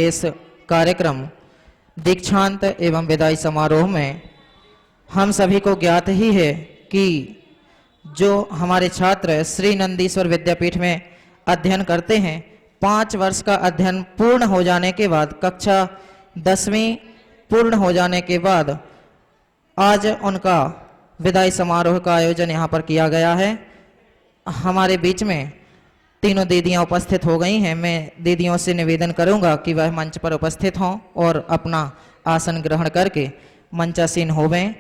इस कार्यक्रम दीक्षांत एवं विदाई समारोह में हम सभी को ज्ञात ही है कि जो हमारे छात्र श्री नंदीश्वर विद्यापीठ में अध्ययन करते हैं, 5 वर्ष का अध्ययन पूर्ण हो जाने के बाद, कक्षा 10वीं पूर्ण हो जाने के बाद आज उनका विदाई समारोह का आयोजन यहाँ पर किया गया है। हमारे बीच में तीनों दीदियाँ उपस्थित हो गई हैं। मैं दीदियों से निवेदन करूँगा कि वह मंच पर उपस्थित हों और अपना आसन ग्रहण करके मंचासीन होवें।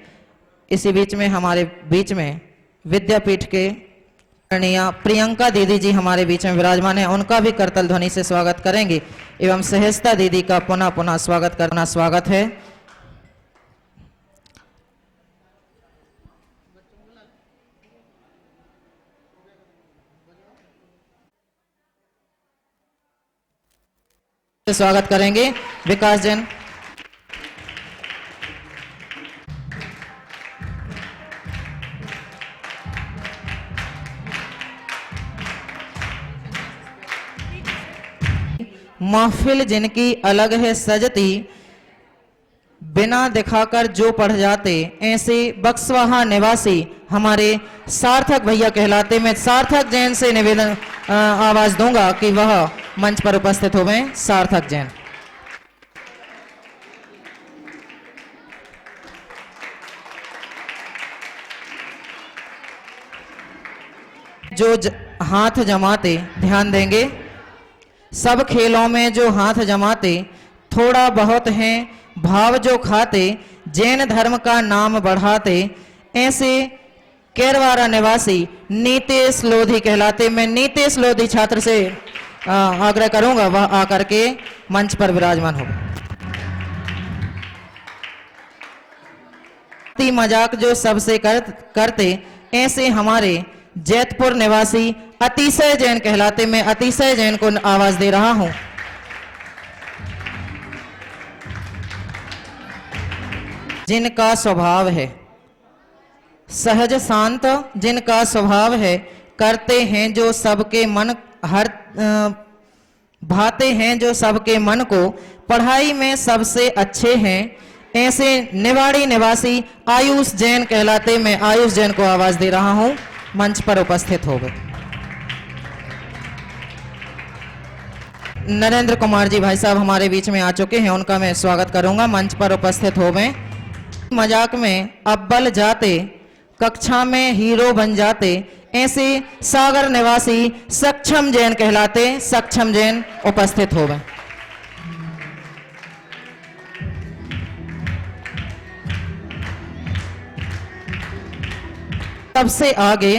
इसी बीच में हमारे बीच में विद्यापीठ के प्रियंका दीदी जी हमारे बीच में विराजमान है, उनका भी करतल ध्वनि से स्वागत करेंगे एवं सहजता दीदी का पुनः पुनः स्वागत है। स्वागत करेंगे विकास जैन। महफिल जिनकी अलग है सजती, बिना दिखाकर जो पढ़ जाते, ऐसे बक्सवाहा निवासी हमारे सार्थक भैया कहलाते। मैं सार्थक जैन से निवेदन आवाज दूंगा कि वह मंच पर उपस्थित होवें। सार्थक जैन। जो हाथ जमाते, ध्यान देंगे, सब खेलों में जो हाथ जमाते, थोड़ा बहुत हैं भाव जो खाते, जैन धर्म का नाम बढ़ाते, ऐसे केरवारा निवासी नीतेश लोधी कहलाते। मैं नीतेश लोधी छात्र से आग्रह करूंगा वह आकर के मंच पर विराजमान हो। मजाक जो सबसे करते, ऐसे हमारे जैतपुर निवासी अतिशय जैन कहलाते। मैं अतिशय जैन को आवाज दे रहा हूं। जिनका स्वभाव है सहज शांत, जिनका स्वभाव है करते हैं जो सबके मन भाते हैं जो सबके मन को, पढ़ाई में सबसे अच्छे हैं, ऐसे निवाड़ी निवासी आयुष जैन कहलाते। मैं आयुष जैन को आवाज दे रहा हूं, मंच पर उपस्थित हो गए। नरेंद्र कुमार जी भाई साहब हमारे बीच में आ चुके हैं, उनका मैं स्वागत करूंगा, मंच पर उपस्थित हो गए। मजाक में अव्वल जाते, कक्षा में हीरो बन जाते, ऐसे सागर निवासी सक्षम जैन कहलाते। सक्षम जैन उपस्थित हो गए। सबसे आगे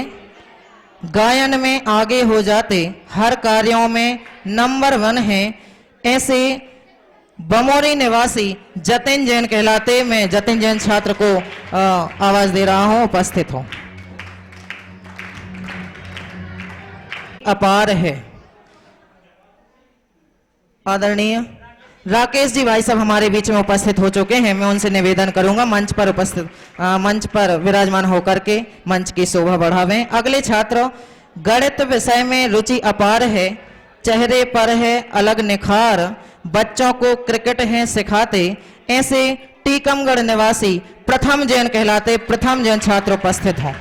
गायन में आगे हो जाते, हर कार्यों में नंबर 1 हैं, ऐसे बमोरी निवासी जतिन जैन कहलाते। मैं जतिन जैन छात्र को आवाज दे रहा हूं, उपस्थित हो। अपार है आदरणीय राकेश जी भाई साहब हमारे बीच में उपस्थित हो चुके हैं। मैं उनसे निवेदन करूंगा मंच पर विराजमान होकर के मंच की शोभा बढ़ावें। अगले छात्र गणित विषय में रुचि अपार है, चेहरे पर है अलग निखार, बच्चों को क्रिकेट है सिखाते, ऐसे टीकमगढ़ निवासी प्रथम जैन कहलाते। प्रथम जैन छात्र उपस्थित हों।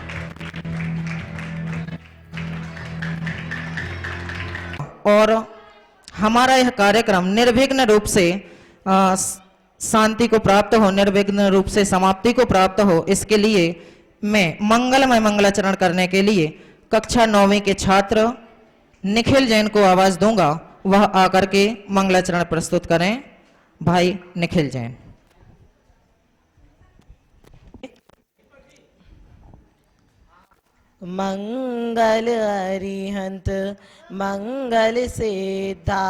और हमारा यह कार्यक्रम निर्विघ्न रूप से शांति को प्राप्त हो, निर्विघ्न रूप से समाप्ति को प्राप्त हो, इसके लिए मैं मंगलमय मंगलाचरण करने के लिए कक्षा 9वीं के छात्र निखिल जैन को आवाज दूंगा, वह आकर के मंगलाचरण प्रस्तुत करें। भाई निखिल जैन। मंगल अरिहंत मंगल सिद्धा,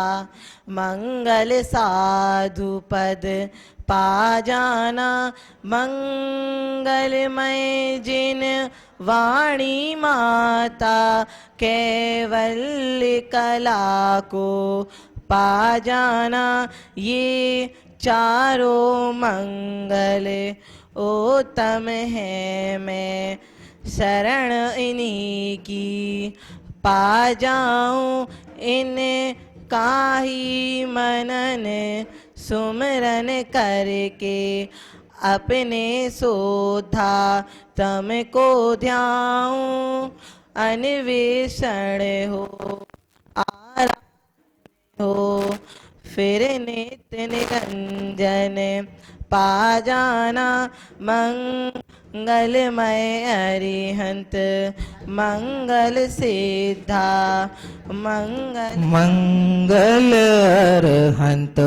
मंगल साधु पद पा जाना, मंगलमय जिन वाणी माता, कैवल्य कला को पा जाना, ये चारों मंगल उत्तम है। मैं शरण इन्हीं की पा जाऊं, इन काही मनन सुमरन करके अपने सोधा तुमको ध्याऊं अन्वेषण हो आराधन हो फिर नित्य निरंजन पा जाना मंगलमय अरिहंत मंगल सिद्धा मंगल अरहंत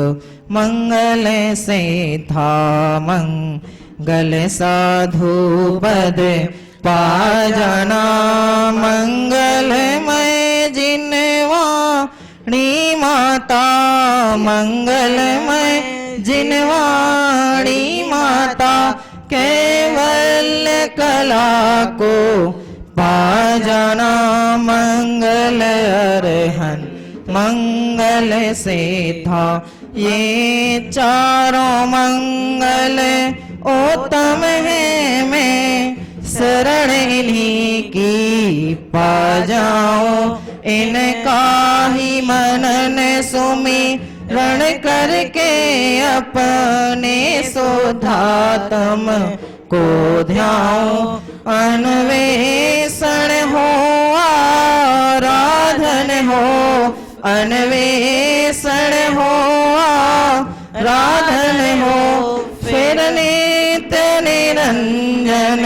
मंगल सिद्धा मंगल साधु पद पा जाना मंगलमय जिनवाणी माता मंगलमय जिनवाणी माता केवल कला को पा जाना मंगल अरहंत मंगल सिद्धा ये चारों मंगल उत्तम है मैं शरण इन्हीं की पा जाओ इनका ही मनन सुमिरण करके अपने सुधातम को ध्याओ अन्वेषण हो आराधन हो अन्वेषण हो आराधन हो फिर नित्य निरंजन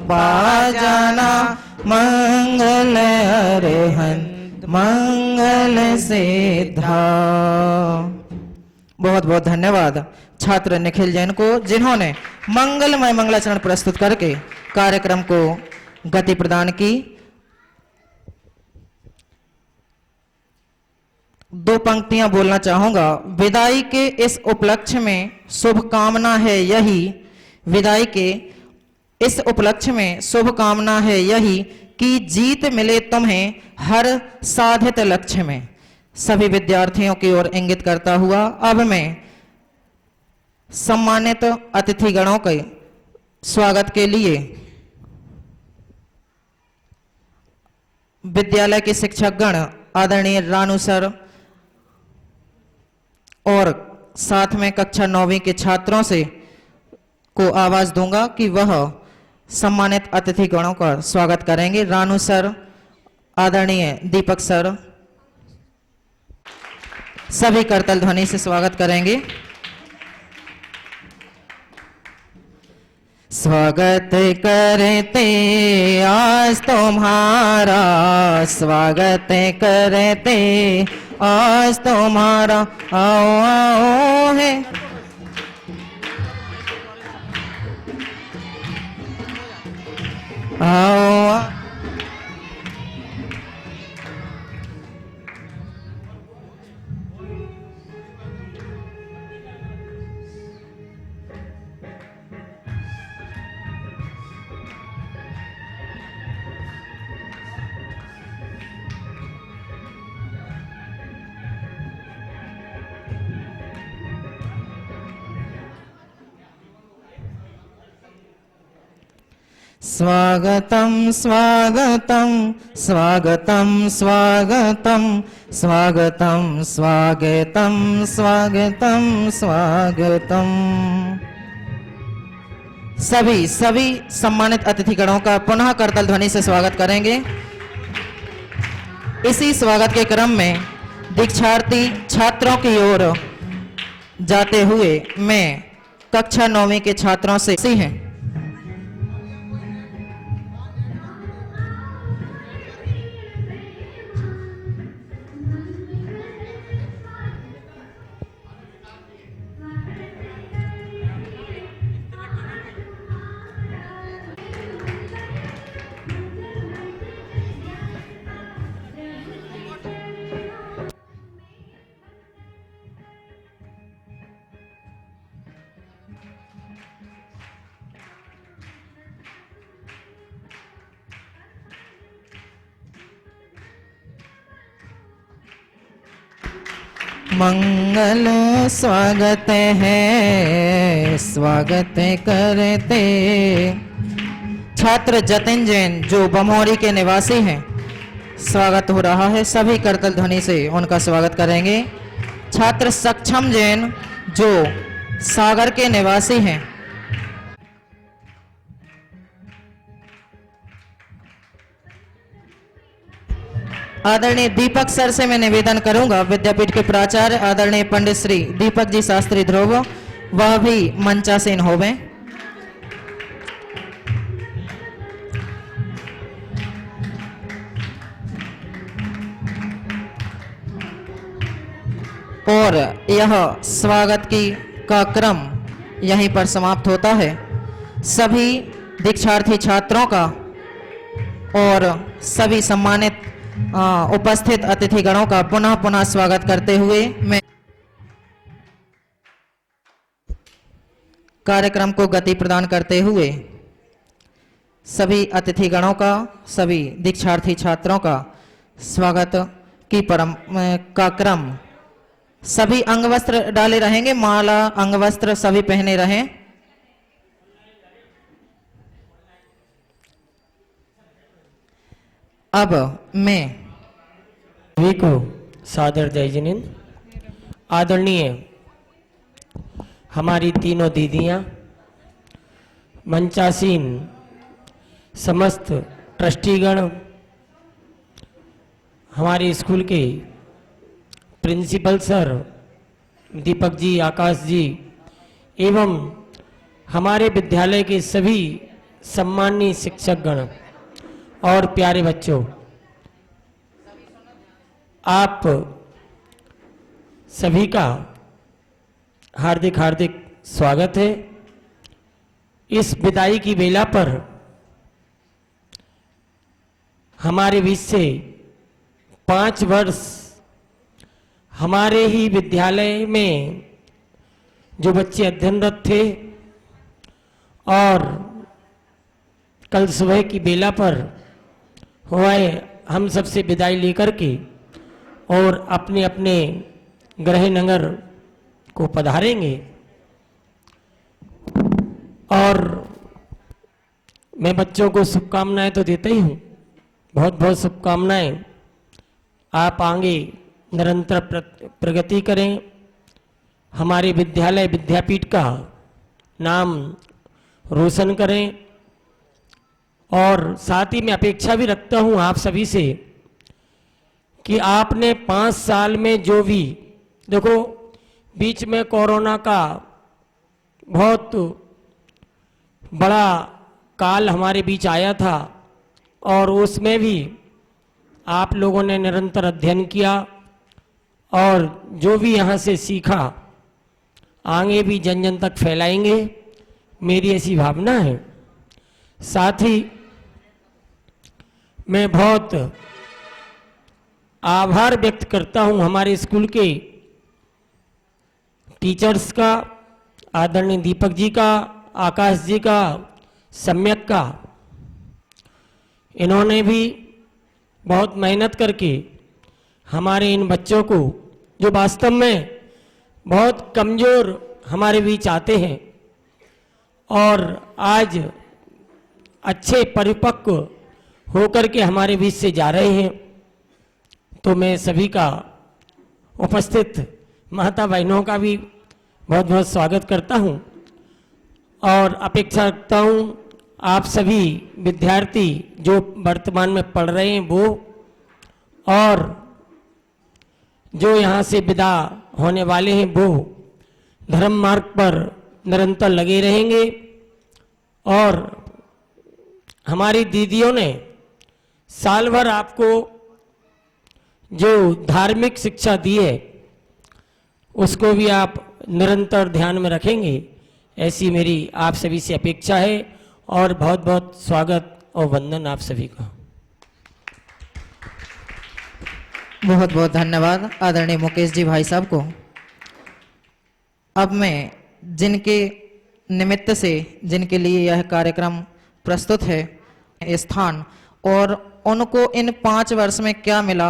पा जाना मंगल अरहंत मंगल सिद्धा। बहुत बहुत धन्यवाद छात्र निखिल जैन को जिन्होंने मंगलमय मंगलाचरण प्रस्तुत करके कार्यक्रम को गति प्रदान की। दो पंक्तियां बोलना चाहूंगा। विदाई के इस उपलक्ष्य में शुभकामना है यही, विदाई के इस उपलक्ष्य में शुभकामना है यही कि जीत मिले तुम्हें हर साधित लक्ष्य में। सभी विद्यार्थियों की ओर इंगित करता हुआ अब मैं सम्मानित अतिथिगणों के स्वागत के लिए विद्यालय के शिक्षकगण आदरणीय रानू सर और साथ में कक्षा 9वीं के छात्रों से को आवाज दूंगा कि वह सम्मानित अतिथिगणों का स्वागत करेंगे। रानू सर, आदरणीय दीपक सर सभी करतल ध्वनि से स्वागत करेंगे। स्वागत करते आज तुम्हारा, स्वागत करते आज तुम्हारा, आओ आओ है आओ। स्वागतम स्वागतम स्वागतम स्वागतम स्वागतम स्वागतम स्वागतम स्वागतम। सभी सम्मानित अतिथिगणों का पुनः करतल ध्वनि से स्वागत करेंगे। इसी स्वागत के क्रम में दीक्षार्थी छात्रों की ओर जाते हुए मैं कक्षा 9वीं के छात्रों से हैं। मंगल स्वागत है, स्वागत करते छात्र जतिन जैन जो बमोरी के निवासी हैं स्वागत हो रहा है। सभी करतल ध्वनि से उनका स्वागत करेंगे। छात्र सक्षम जैन जो सागर के निवासी हैं। आदरणीय दीपक सर से मैं निवेदन करूंगा, विद्यापीठ के प्राचार्य आदरणीय पंडित श्री दीपक जी शास्त्री ध्रुव वह भी मंचासीन होवें। और यह स्वागत का क्रम यहीं पर समाप्त होता है। सभी दीक्षार्थी छात्रों का और सभी सम्मानित उपस्थित अतिथिगणों का पुनः पुनः स्वागत करते हुए मैं कार्यक्रम को गति प्रदान करते हुए सभी अतिथिगणों का, सभी दीक्षार्थी छात्रों का स्वागत का क्रम। सभी अंगवस्त्र डाले रहेंगे, माला अंगवस्त्र सभी पहने रहें। अब मैं सभी को सादर जय जिनेंद्र। आदरणीय हमारी तीनों दीदियां, मंचासीन समस्त ट्रस्टीगण, हमारे स्कूल के प्रिंसिपल सर दीपक जी, आकाश जी एवं हमारे विद्यालय के सभी सम्माननीय शिक्षकगण और प्यारे बच्चों, आप सभी का हार्दिक हार्दिक स्वागत है। इस विदाई की बेला पर हमारे बीच से 5 वर्ष हमारे ही विद्यालय में जो बच्चे अध्ययनरत थे और कल सुबह की बेला पर हुए हम सबसे विदाई लेकर के और अपने अपने गृह नगर को पधारेंगे। और मैं बच्चों को शुभकामनाएं तो देता ही हूँ, बहुत बहुत शुभकामनाएं। आप आगे निरंतर प्रगति करें, हमारे विद्यालय विद्यापीठ का नाम रोशन करें। और साथ ही मैं अपेक्षा भी रखता हूं आप सभी से कि आपने 5 साल में जो भी, देखो बीच में कोरोना का बहुत बड़ा काल हमारे बीच आया था और उसमें भी आप लोगों ने निरंतर अध्ययन किया और जो भी यहाँ से सीखा आगे भी जन जन तक फैलाएंगे, मेरी ऐसी भावना है। साथ ही मैं बहुत आभार व्यक्त करता हूं हमारे स्कूल के टीचर्स का, आदरणीय दीपक जी का, आकाश जी का, सम्यक का। इन्होंने भी बहुत मेहनत करके हमारे इन बच्चों को, जो वास्तव में बहुत कमज़ोर हमारे बीच आते हैं और आज अच्छे परिपक्व होकर के हमारे बीच से जा रहे हैं, तो मैं सभी का, उपस्थित माता बहनों का भी बहुत बहुत स्वागत करता हूं और अपेक्षा रखता हूं आप सभी विद्यार्थी जो वर्तमान में पढ़ रहे हैं वो, और जो यहाँ से विदा होने वाले हैं वो धर्म मार्ग पर निरंतर लगे रहेंगे। और हमारी दीदियों ने साल भर आपको जो धार्मिक शिक्षा दी है उसको भी आप निरंतर ध्यान में रखेंगे, ऐसी मेरी आप सभी से अपेक्षा है। और बहुत बहुत स्वागत और वंदन आप सभी का। बहुत बहुत धन्यवाद आदरणीय मुकेश जी भाई साहब को। अब मैं जिनके निमित्त से, जिनके लिए यह कार्यक्रम प्रस्तुत है, स्थान और उनको इन 5 वर्ष में क्या मिला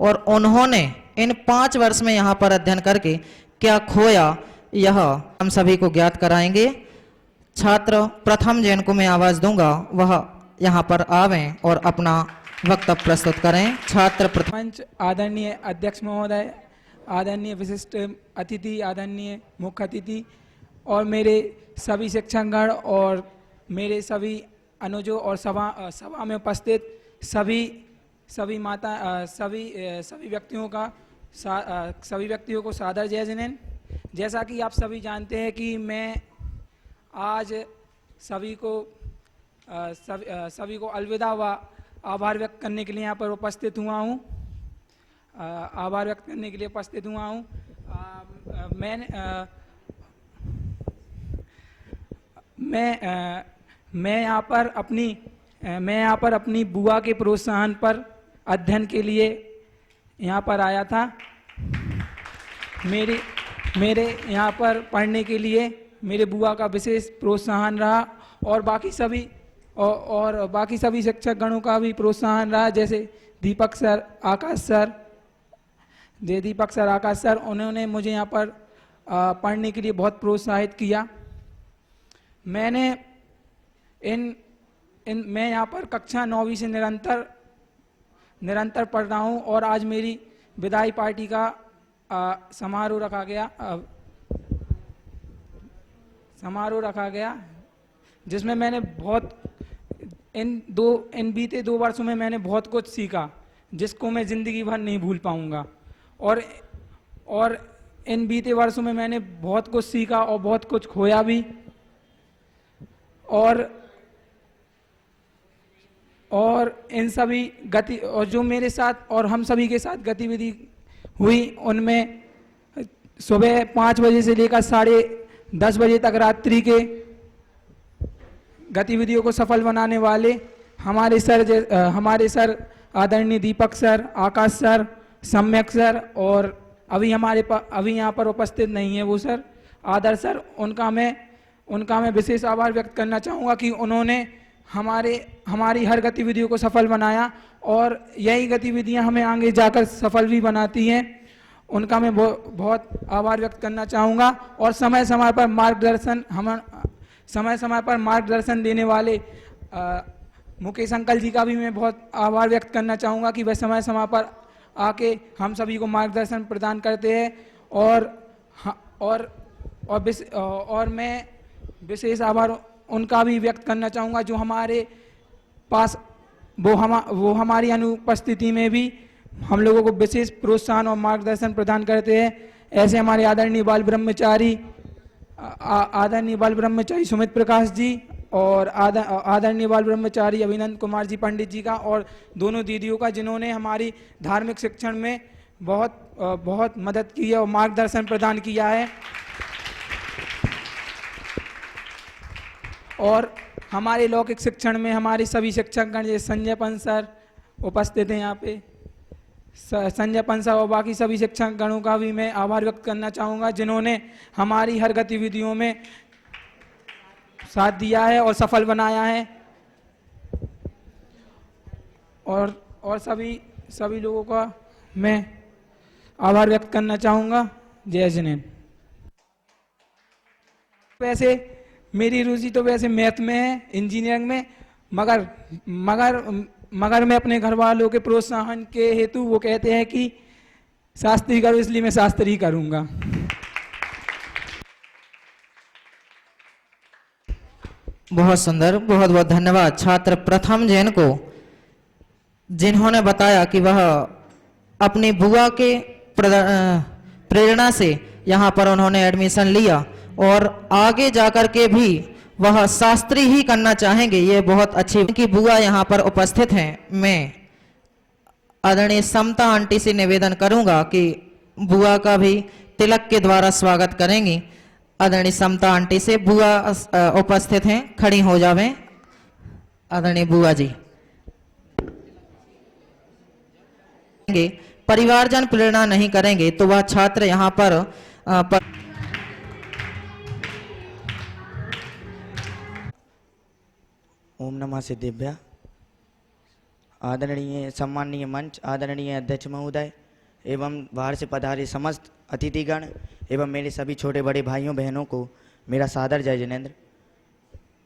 और उन्होंने इन 5 वर्ष में यहाँ पर अध्ययन करके क्या खोया, यह हम सभी को ज्ञात कराएंगे। छात्र प्रथम जैन को मैं आवाज दूंगा, वह यहाँ पर आवें और अपना वक्तव्य प्रस्तुत करें। छात्र प्रथम मंच आदरणीय अध्यक्ष महोदय, आदरणीय विशिष्ट अतिथि, आदरणीय मुख्य अतिथि और मेरे सभी शिक्षकगण और मेरे सभी अनुजों और सभा में उपस्थित सभी व्यक्तियों को सादर जय जिनेन्द्र। जैसा कि आप सभी जानते हैं कि मैं आज सभी को अलविदा व आभार व्यक्त करने के लिए यहाँ पर उपस्थित हुआ हूँ। मैं यहाँ पर अपनी बुआ के प्रोत्साहन पर अध्ययन के लिए यहाँ पर आया था। मेरे यहाँ पर पढ़ने के लिए मेरे बुआ का विशेष प्रोत्साहन रहा और बाकी सभी शिक्षक गणों का भी प्रोत्साहन रहा, जैसे दीपक सर, आकाश सर, उन्होंने मुझे यहाँ पर पढ़ने के लिए बहुत प्रोत्साहित किया। मैं यहाँ पर कक्षा 9वीं से निरंतर पढ़ रहा हूँ और आज मेरी विदाई पार्टी का समारोह रखा गया जिसमें मैंने इन बीते 2 वर्षों में मैंने बहुत कुछ सीखा जिसको मैं जिंदगी भर नहीं भूल पाऊंगा। और इन बीते वर्षों में मैंने बहुत कुछ सीखा और बहुत कुछ खोया भी। और इन सभी और जो मेरे साथ और हम सभी के साथ गतिविधि हुई उनमें सुबह 5 बजे से लेकर 10:30 बजे तक रात्रि के गतिविधियों को सफल बनाने वाले हमारे सर आदरणीय दीपक सर, आकाश सर, सम्यक सर और अभी यहाँ पर उपस्थित नहीं है वो सर, आदर्श सर, उनका मैं विशेष आभार व्यक्त करना चाहूँगा कि उन्होंने हमारी हर गतिविधियों को सफल बनाया और यही गतिविधियां हमें आगे जाकर सफल भी बनाती हैं। उनका मैं बहुत आभार व्यक्त करना चाहूँगा। और समय समय पर मार्गदर्शन देने वाले मुकेश अंकल जी का भी मैं बहुत आभार व्यक्त करना चाहूँगा कि वह समय समय पर आके हम सभी को मार्गदर्शन प्रदान करते हैं। और मैं विशेष आभार उनका भी व्यक्त करना चाहूँगा जो हमारे पास वो हमारी अनुपस्थिति में भी हम लोगों को विशेष प्रोत्साहन और मार्गदर्शन प्रदान करते हैं। ऐसे हमारे आदरणीय बाल ब्रह्मचारी सुमित प्रकाश जी और आदरणीय बाल ब्रह्मचारी अभिनंदन कुमार जी पंडित जी का और दोनों दीदियों का जिन्होंने हमारी धार्मिक शिक्षण में बहुत मदद की है और मार्गदर्शन प्रदान किया है। और हमारे लौकिक शिक्षण में हमारे सभी शिक्षकगण जैसे संजय पंत सर उपस्थित हैं यहाँ पे, संजय पंत सर और बाकी सभी शिक्षकगणों का भी मैं आभार व्यक्त करना चाहूँगा जिन्होंने हमारी हर गतिविधियों में साथ दिया है और सफल बनाया है। और सभी लोगों का मैं आभार व्यक्त करना चाहूँगा। जय जिनेन्द्र। वैसे मेरी रुचि तो वैसे मैथ में है, इंजीनियरिंग में, मगर मैं अपने घर वालों के प्रोत्साहन के हेतु वो कहते हैं कि शास्त्री करो, इसलिए मैं शास्त्री करूँगा। बहुत सुंदर, बहुत बहुत धन्यवाद छात्र प्रथम जैन को जिन्होंने बताया कि वह अपनी बुआ के प्रेरणा से यहाँ पर उन्होंने एडमिशन लिया और आगे जाकर के भी वह शास्त्री ही करना चाहेंगे। ये बहुत अच्छी की बुआ यहाँ पर उपस्थित हैं। मैं आदरणीय समता आंटी से निवेदन करूंगा कि बुआ का भी तिलक के द्वारा स्वागत करेंगी। आदरणीय समता आंटी से बुआ उपस्थित हैं, खड़ी हो जावें। आदरणीय बुआ जी, परिवारजन प्रेरणा नहीं करेंगे तो वह छात्र यहाँ पर ओम नमः सिद्धिभ्या। आदरणीय सम्माननीय मंच, आदरणीय अध्यक्ष महोदय एवं बाहर से पधारे समस्त अतिथिगण एवं मेरे सभी छोटे बड़े भाइयों बहनों को मेरा सादर जय जिनेन्द्र।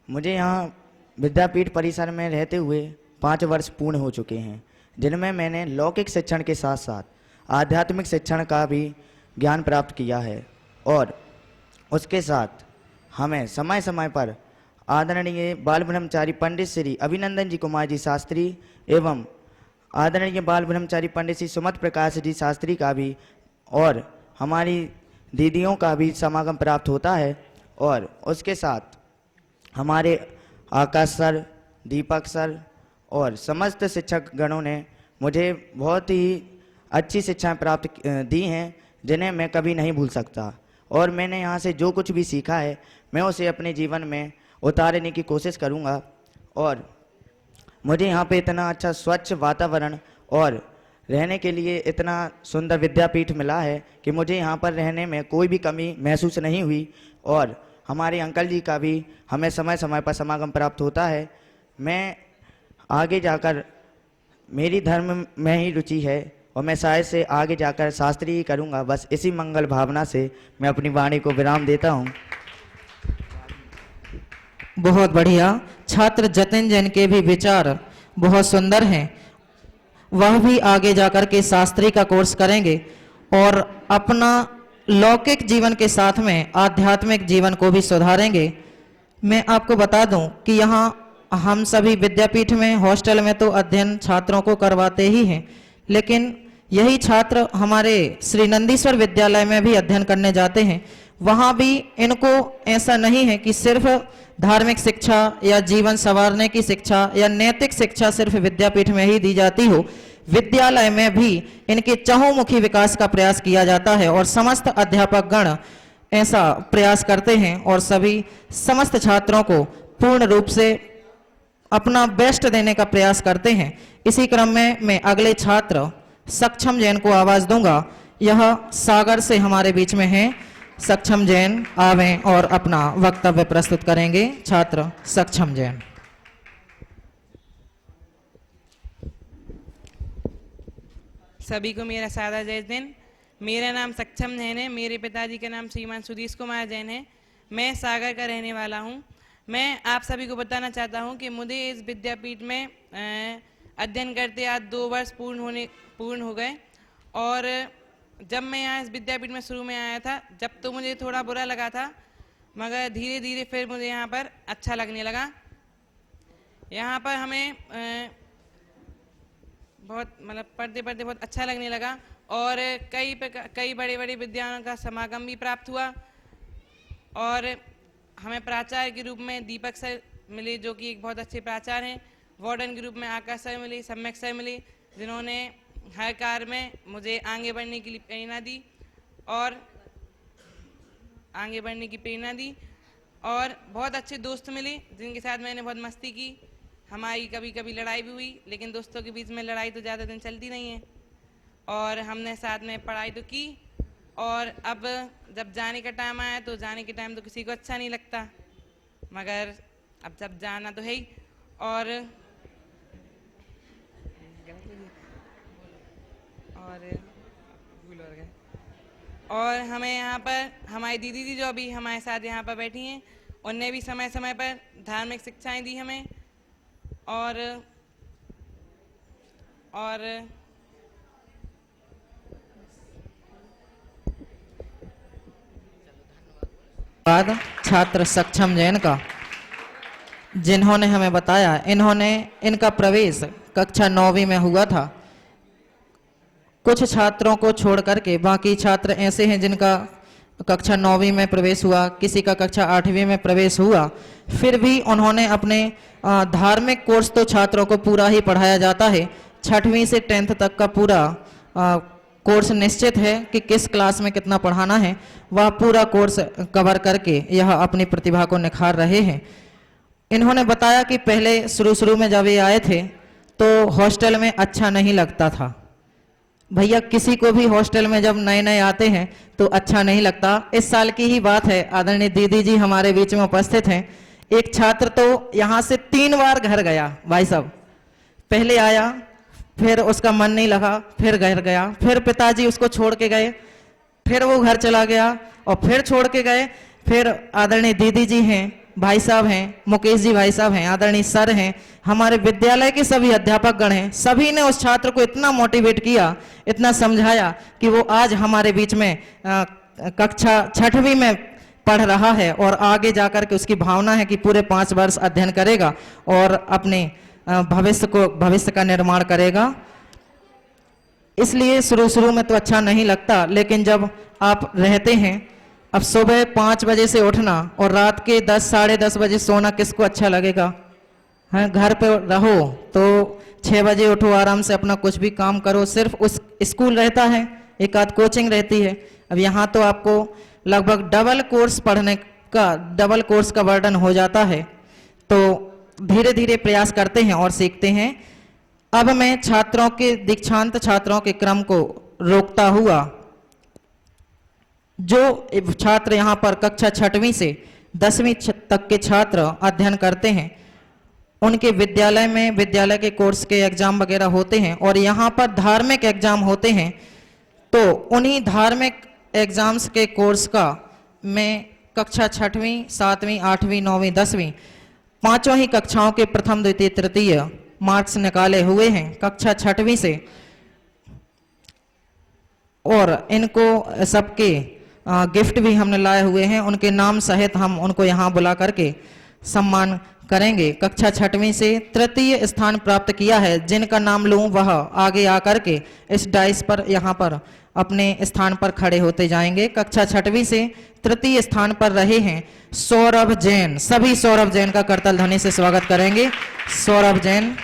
मुझे यहाँ विद्यापीठ परिसर में रहते हुए 5 वर्ष पूर्ण हो चुके हैं। जिनमें मैंने लौकिक शिक्षण के साथ साथ आध्यात्मिक शिक्षण का भी ज्ञान प्राप्त किया है। और उसके साथ हमें समय समय पर आदरणीय बाल ब्रह्मचारी पंडित श्री अभिनंदन जी कुमार जी शास्त्री एवं आदरणीय बाल ब्रह्मचारी पंडित श्री सुमत प्रकाश जी शास्त्री का भी और हमारी दीदियों का भी समागम प्राप्त होता है। और उसके साथ हमारे आकाश सर, दीपक सर और समस्त शिक्षक गणों ने मुझे बहुत ही अच्छी शिक्षाएं प्राप्त दी हैं, जिन्हें मैं कभी नहीं भूल सकता। और मैंने यहाँ से जो कुछ भी सीखा है मैं उसे अपने जीवन में उतारने की कोशिश करूँगा। और मुझे यहाँ पे इतना अच्छा स्वच्छ वातावरण और रहने के लिए इतना सुंदर विद्यापीठ मिला है कि मुझे यहाँ पर रहने में कोई भी कमी महसूस नहीं हुई। और हमारे अंकल जी का भी हमें समय समय पर समागम प्राप्त होता है। मैं आगे जाकर, मेरी धर्म में ही रुचि है और मैं शायद से आगे जाकर शास्त्री ही करूँगा। बस इसी मंगल भावना से मैं अपनी वाणी को विराम देता हूँ। बहुत बढ़िया। छात्र जतिन जैन के भी विचार बहुत सुंदर हैं। वह भी आगे जाकर के शास्त्री का कोर्स करेंगे और अपना लौकिक जीवन के साथ में आध्यात्मिक जीवन को भी सुधारेंगे। मैं आपको बता दूं कि यहाँ हम सभी विद्यापीठ में हॉस्टल में तो अध्ययन छात्रों को करवाते ही हैं, लेकिन यही छात्र हमारे श्री नंदीश्वर विद्यालय में भी अध्ययन करने जाते हैं। वहाँ भी इनको ऐसा नहीं है कि सिर्फ धार्मिक शिक्षा या जीवन संवारने की शिक्षा या नैतिक शिक्षा सिर्फ विद्यापीठ में ही दी जाती हो। विद्यालय में भी इनके चहुमुखी विकास का प्रयास किया जाता है और समस्त अध्यापक गण ऐसा प्रयास करते हैं और सभी समस्त छात्रों को पूर्ण रूप से अपना बेस्ट देने का प्रयास करते हैं। इसी क्रम में मैं अगले छात्र सक्षम जैन को आवाज दूंगा। यह सागर से हमारे बीच में हैं। सक्षम जैन आवें और अपना वक्तव्य प्रस्तुत करेंगे। छात्र सक्षम जैन। सभी को मेरा सादा जय दिन। मेरा नाम सक्षम जैन है। मेरे पिताजी का नाम श्रीमान सुधीश कुमार जैन है। मैं सागर का रहने वाला हूँ। मैं आप सभी को बताना चाहता हूँ कि मुझे इस विद्यापीठ में अध्ययन करते आज 2 वर्ष पूर्ण हो गए। और जब मैं यहाँ इस विद्यापीठ में शुरू में आया था, जब तो मुझे थोड़ा बुरा लगा था, मगर धीरे धीरे फिर मुझे यहाँ पर अच्छा लगने लगा। यहाँ पर हमें बहुत पढ़ते पढ़ते बहुत अच्छा लगने लगा और कई बड़े बड़े विद्वानों का समागम भी प्राप्त हुआ। और हमें प्राचार्य के रूप में दीपक सर मिले, जो कि एक बहुत अच्छे प्राचार्य हैं। वार्डन के रूप में आकाश सर मिले, सम्यक सर मिले, जिन्होंने हर कार्य में मुझे आगे बढ़ने के लिए प्रेरणा दी और बहुत अच्छे दोस्त मिले, जिनके साथ मैंने बहुत मस्ती की। हमारी कभी कभी लड़ाई भी हुई, लेकिन दोस्तों के बीच में लड़ाई तो ज़्यादा दिन चलती नहीं है। और हमने साथ में पढ़ाई तो की। और अब जब जाने का टाइम आया तो जाने के टाइम तो किसी को अच्छा नहीं लगता, मगर अब जब जाना तो है ही। और हमें यहाँ पर हमारी दीदी जी जो अभी हमारे साथ यहाँ पर बैठी हैं, उनने भी समय समय पर धार्मिक शिक्षाएं दी हमें। और बाद छात्र सक्षम जैन का, जिन्होंने हमें बताया इनका प्रवेश कक्षा 9वीं में हुआ था। कुछ छात्रों को छोड़ करके बाकी छात्र ऐसे हैं जिनका कक्षा 9वीं में प्रवेश हुआ, किसी का कक्षा 8वीं में प्रवेश हुआ। फिर भी उन्होंने अपने धार्मिक कोर्स तो छात्रों को पूरा ही पढ़ाया जाता है। 6वीं से 10th तक का पूरा कोर्स निश्चित है कि किस क्लास में कितना पढ़ाना है। वह पूरा कोर्स कवर करके यह अपनी प्रतिभा को निखार रहे हैं। इन्होंने बताया कि पहले शुरू में जब ये आए थे तो हॉस्टल में अच्छा नहीं लगता था। भैया, किसी को भी हॉस्टल में जब नए नए आते हैं तो अच्छा नहीं लगता। इस साल की ही बात है, आदरणीय दीदी जी हमारे बीच में उपस्थित हैं। एक छात्र तो यहाँ से 3 बार घर गया। भाई साहब, पहले आया, फिर उसका मन नहीं लगा, फिर घर गया, फिर पिताजी उसको छोड़ के गए, फिर वो घर चला गया और फिर छोड़ के गए। फिर आदरणीय दीदी जी हैं, भाई साहब हैं, मुकेश जी भाई साहब हैं, आदरणीय सर हैं, हमारे विद्यालय के सभी अध्यापक गण हैं, सभी ने उस छात्र को इतना मोटिवेट किया, इतना समझाया कि वो आज हमारे बीच में कक्षा 6वीं में पढ़ रहा है और आगे जाकर के उसकी भावना है कि पूरे 5 वर्ष अध्ययन करेगा और अपने भविष्य का निर्माण करेगा। इसलिए शुरू में तो अच्छा नहीं लगता, लेकिन जब आप रहते हैं, अब सुबह 5 बजे से उठना और रात के 10 साढ़े 10 बजे सोना किसको अच्छा लगेगा? हैं, घर पे रहो तो 6 बजे उठो, आराम से अपना कुछ भी काम करो, सिर्फ उस स्कूल रहता है, एक आध कोचिंग रहती है। अब यहाँ तो आपको लगभग डबल कोर्स का बर्डन हो जाता है, तो धीरे धीरे प्रयास करते हैं और सीखते हैं। अब मैं दीक्षांत छात्रों के क्रम को रोकता हुआ, जो छात्र यहाँ पर कक्षा 6वीं से 10वीं तक के छात्र अध्ययन करते हैं, उनके विद्यालय के कोर्स के एग्जाम वगैरह होते हैं और यहाँ पर धार्मिक एग्जाम होते हैं, तो उन्हीं धार्मिक एग्जाम्स के कोर्स का मैं कक्षा 6वीं 7वीं 8वीं 9वीं 10वीं पांचों ही कक्षाओं के प्रथम द्वितीय तृतीय मार्क्स निकाले हुए हैं कक्षा 6वीं से, और इनको सबके गिफ्ट भी हमने लाए हुए हैं। उनके नाम सहित हम उनको यहाँ बुला करके सम्मान करेंगे। कक्षा 6वीं से तृतीय स्थान प्राप्त किया है, जिनका नाम लूं वह आगे आकर के इस डाइस पर यहाँ पर अपने स्थान पर खड़े होते जाएंगे। कक्षा 6वीं से तृतीय स्थान पर रहे हैं सौरभ जैन, सभी सौरभ जैन का करताल ध्वनि से स्वागत करेंगे। सौरभ जैन।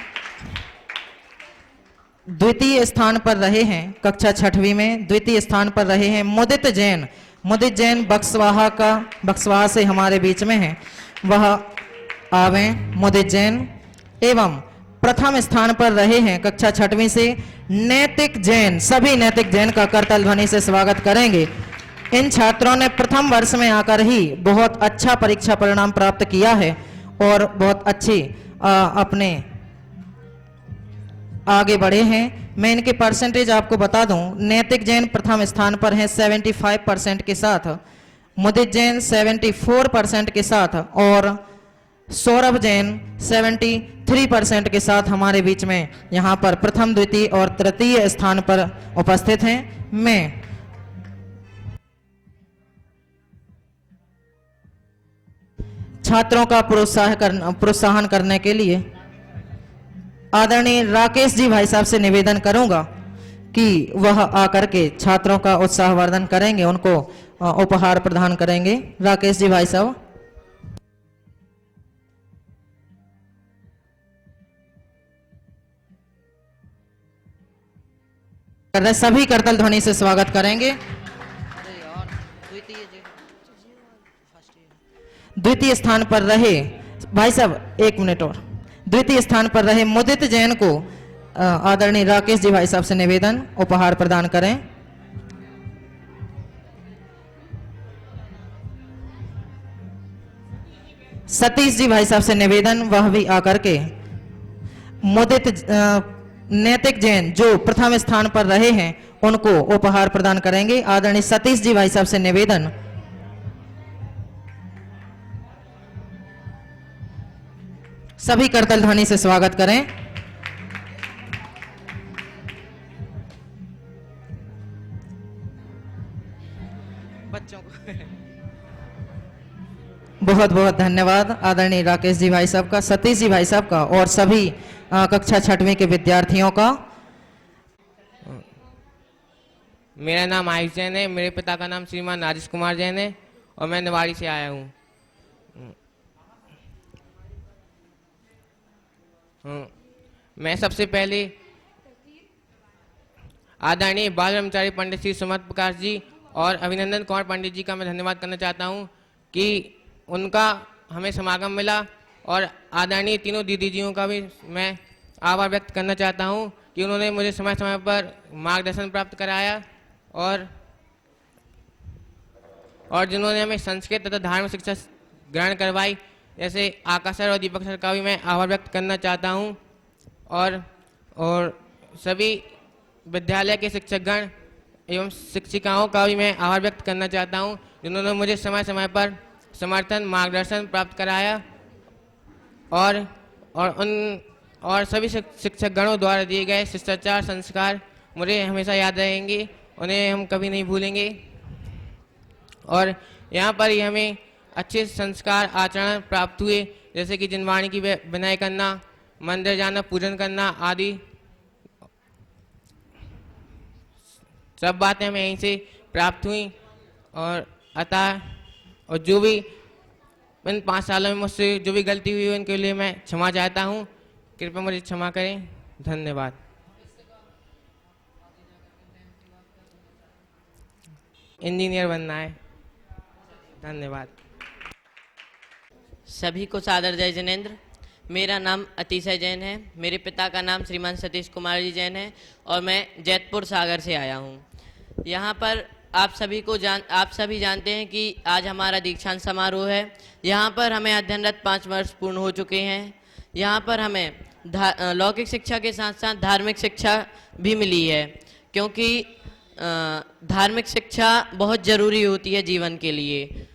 द्वितीय स्थान पर रहे हैं कक्षा 6वीं में, द्वितीय स्थान पर रहे हैं मुदित जैन। मुदित जैन बक्सवाहा से हमारे बीच में है, वह आवे मुदित जैन। एवं प्रथम स्थान पर रहे हैं कक्षा 6वीं से नैतिक जैन, सभी नैतिक जैन का करताल ध्वनि से स्वागत करेंगे। इन छात्रों ने प्रथम वर्ष में आकर ही बहुत अच्छा परीक्षा परिणाम प्राप्त किया है और बहुत अच्छी अपने आगे बढ़े हैं। मैं इनके परसेंटेज आपको बता दूं, नैतिक जैन प्रथम स्थान पर हैं 75% के साथ, मुदित जैन 74% के साथ और सौरभ जैन 73% के साथ हमारे बीच में यहाँ पर प्रथम द्वितीय और तृतीय स्थान पर उपस्थित हैं। मैं छात्रों का प्रोत्साहन करने के लिए आदरणीय राकेश जी भाई साहब से निवेदन करूंगा कि वह आकर के छात्रों का उत्साहवर्धन करेंगे, उनको उपहार प्रदान करेंगे। राकेश जी भाई साहब। सभी करताल ध्वनि से स्वागत करेंगे। द्वितीय स्थान पर रहे भाई साहब, 1 मिनट और, द्वितीय स्थान पर रहे मुदित जैन को आदरणीय राकेश जी भाई साहब से निवेदन उपहार प्रदान करें। सतीश जी भाई साहब से निवेदन, वह भी आकर के मुदित नैतिक जैन जो प्रथम स्थान पर रहे हैं उनको उपहार प्रदान करेंगे। आदरणीय सतीश जी भाई साहब से निवेदन। सभी करताल ध्वनि से स्वागत करें। बच्चों को बहुत बहुत धन्यवाद आदरणीय राकेश जी भाई साहब का, सतीश जी भाई साहब का और सभी कक्षा 6वीं के विद्यार्थियों का। मेरा नाम आयुष जैन है, मेरे पिता का नाम श्रीमान राजेश कुमार जैन है और मैं निवाड़ी से आया हूँ। मैं सबसे पहले आदरणीय बाल ब्रह्मचारी पंडित श्री सुमत प्रकाश जी और अभिनंदन कुमार पंडित जी का मैं धन्यवाद करना चाहता हूँ कि उनका हमें समागम मिला, और आदरणीय तीनों दीदी जियों का भी मैं आभार व्यक्त करना चाहता हूँ कि उन्होंने मुझे समय समय पर मार्गदर्शन प्राप्त कराया और जिन्होंने हमें संस्कृत तथा धार्मिक शिक्षा ग्रहण करवाई, जैसे आकाश सर और दीपक सर का भी मैं आभार व्यक्त करना चाहता हूँ। और सभी विद्यालय के शिक्षकगण एवं शिक्षिकाओं का भी मैं आभार व्यक्त करना चाहता हूँ, जिन्होंने मुझे समय समय पर समर्थन मार्गदर्शन प्राप्त कराया और सभी शिक्षक गणों द्वारा दिए गए शिष्टाचार संस्कार मुझे हमेशा याद रहेंगे, उन्हें हम कभी नहीं भूलेंगे। और यहाँ पर ही हमें अच्छे संस्कार आचरण प्राप्त हुए, जैसे कि जिनवाणी की विनय करना, मंदिर जाना, पूजन करना आदि सब बातें हमें यहीं से प्राप्त हुई। और अतः और जो भी इन 5 सालों में मुझसे जो भी गलती हुई उनके लिए मैं क्षमा चाहता हूँ, कृपया मुझे क्षमा करें। धन्यवाद। इंजीनियर बनना है। धन्यवाद। सभी को सादर जय जिनेंद्र। मेरा नाम अतिशय जैन है। मेरे पिता का नाम श्रीमान सतीश कुमार जी जैन है और मैं जैतपुर सागर से आया हूँ। यहाँ पर आप सभी जानते हैं कि आज हमारा दीक्षांत समारोह है। यहाँ पर हमें अध्ययनरत 5 वर्ष पूर्ण हो चुके हैं। यहाँ पर हमें लौकिक शिक्षा के साथ साथ धार्मिक शिक्षा भी मिली है, क्योंकि धार्मिक शिक्षा बहुत ज़रूरी होती है जीवन के लिए।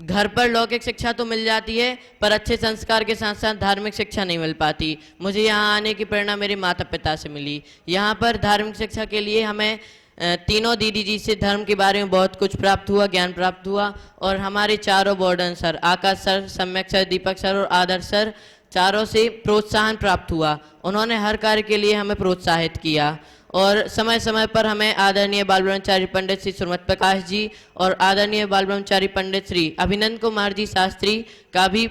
घर पर लौकिक शिक्षा तो मिल जाती है, पर अच्छे संस्कार के साथ साथ धार्मिक शिक्षा नहीं मिल पाती। मुझे यहाँ आने की प्रेरणा मेरे माता पिता से मिली। यहाँ पर धार्मिक शिक्षा के लिए हमें तीनों दीदी जी से धर्म के बारे में बहुत कुछ प्राप्त हुआ, ज्ञान प्राप्त हुआ। और हमारे चारों वार्डन सर, आकाश सर, सम्यक सर, दीपक सर और आदर्श सर, चारों से प्रोत्साहन प्राप्त हुआ। उन्होंने हर कार्य के लिए हमें प्रोत्साहित किया और समय समय पर हमें आदरणीय बाल ब्रह्मचारी पंडित श्री सुरमत प्रकाश जी और आदरणीय बाल ब्रह्मचारी पंडित श्री अभिनंदन कुमार जी शास्त्री का भी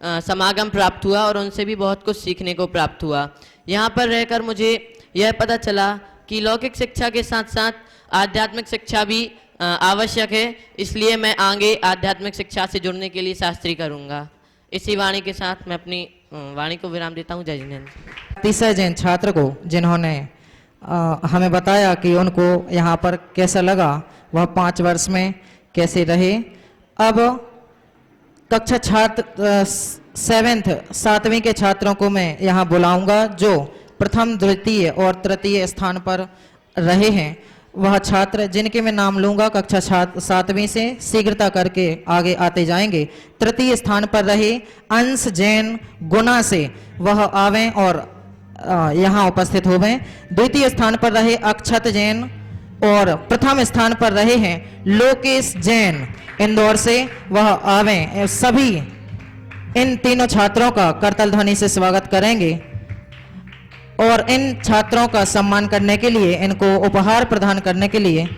समागम प्राप्त हुआ और उनसे भी बहुत कुछ सीखने को प्राप्त हुआ। यहाँ पर रहकर मुझे यह पता चला कि लौकिक शिक्षा के साथ साथ आध्यात्मिक शिक्षा भी आवश्यक है, इसलिए मैं आगे आध्यात्मिक शिक्षा से जुड़ने के लिए शास्त्री करूँगा। इसी वाणी के साथ मैं अपनी वाणी को विराम देता हूँ। जय जिनेंद्र। अतिशय जैन छात्र को जिन्होंने हमें बताया कि उनको यहाँ पर कैसा लगा, वह 5 वर्ष में कैसे रहे। अब कक्षा छात्र 7वीं के छात्रों को मैं यहाँ बुलाऊंगा जो प्रथम, द्वितीय और तृतीय स्थान पर रहे हैं। वह छात्र जिनके मैं नाम लूंगा कक्षा 7वीं से शीघ्रता करके आगे आते जाएंगे। तृतीय स्थान पर रहे अंश जैन गुना से, वह आवें और यहाँ उपस्थित हो गए। द्वितीय स्थान पर रहे अक्षत जैन और प्रथम स्थान पर रहे हैं लोकेश जैन इंदौर से, वह आवें। सभी इन तीनों छात्रों का करताल ध्वनि से स्वागत करेंगे और इन छात्रों का सम्मान करने के लिए, इनको उपहार प्रदान करने के लिए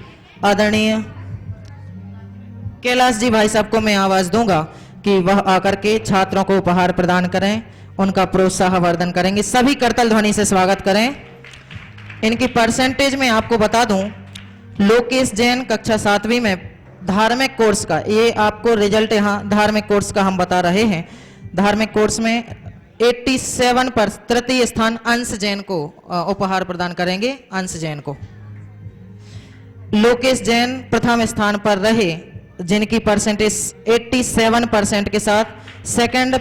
आदरणीय कैलाश जी भाई साहब को मैं आवाज दूंगा कि वह आकर के छात्रों को उपहार प्रदान करें, उनका प्रोत्साहन करेंगे। सभी करताल ध्वनि से स्वागत करें। इनकी परसेंटेज में आपको बता दूं, लोकेश जैन कक्षा 7वीं में धार्मिक कोर्स का, ये आपको रिजल्ट यहाँ धार्मिक कोर्स का हम बता रहे हैं। धार्मिक कोर्स में 87 पर तृतीय स्थान अंश जैन को उपहार प्रदान करेंगे। अंश जैन को। लोकेश जैन प्रथम स्थान पर रहे जिनकी परसेंटेज 87% के साथ। सेकंड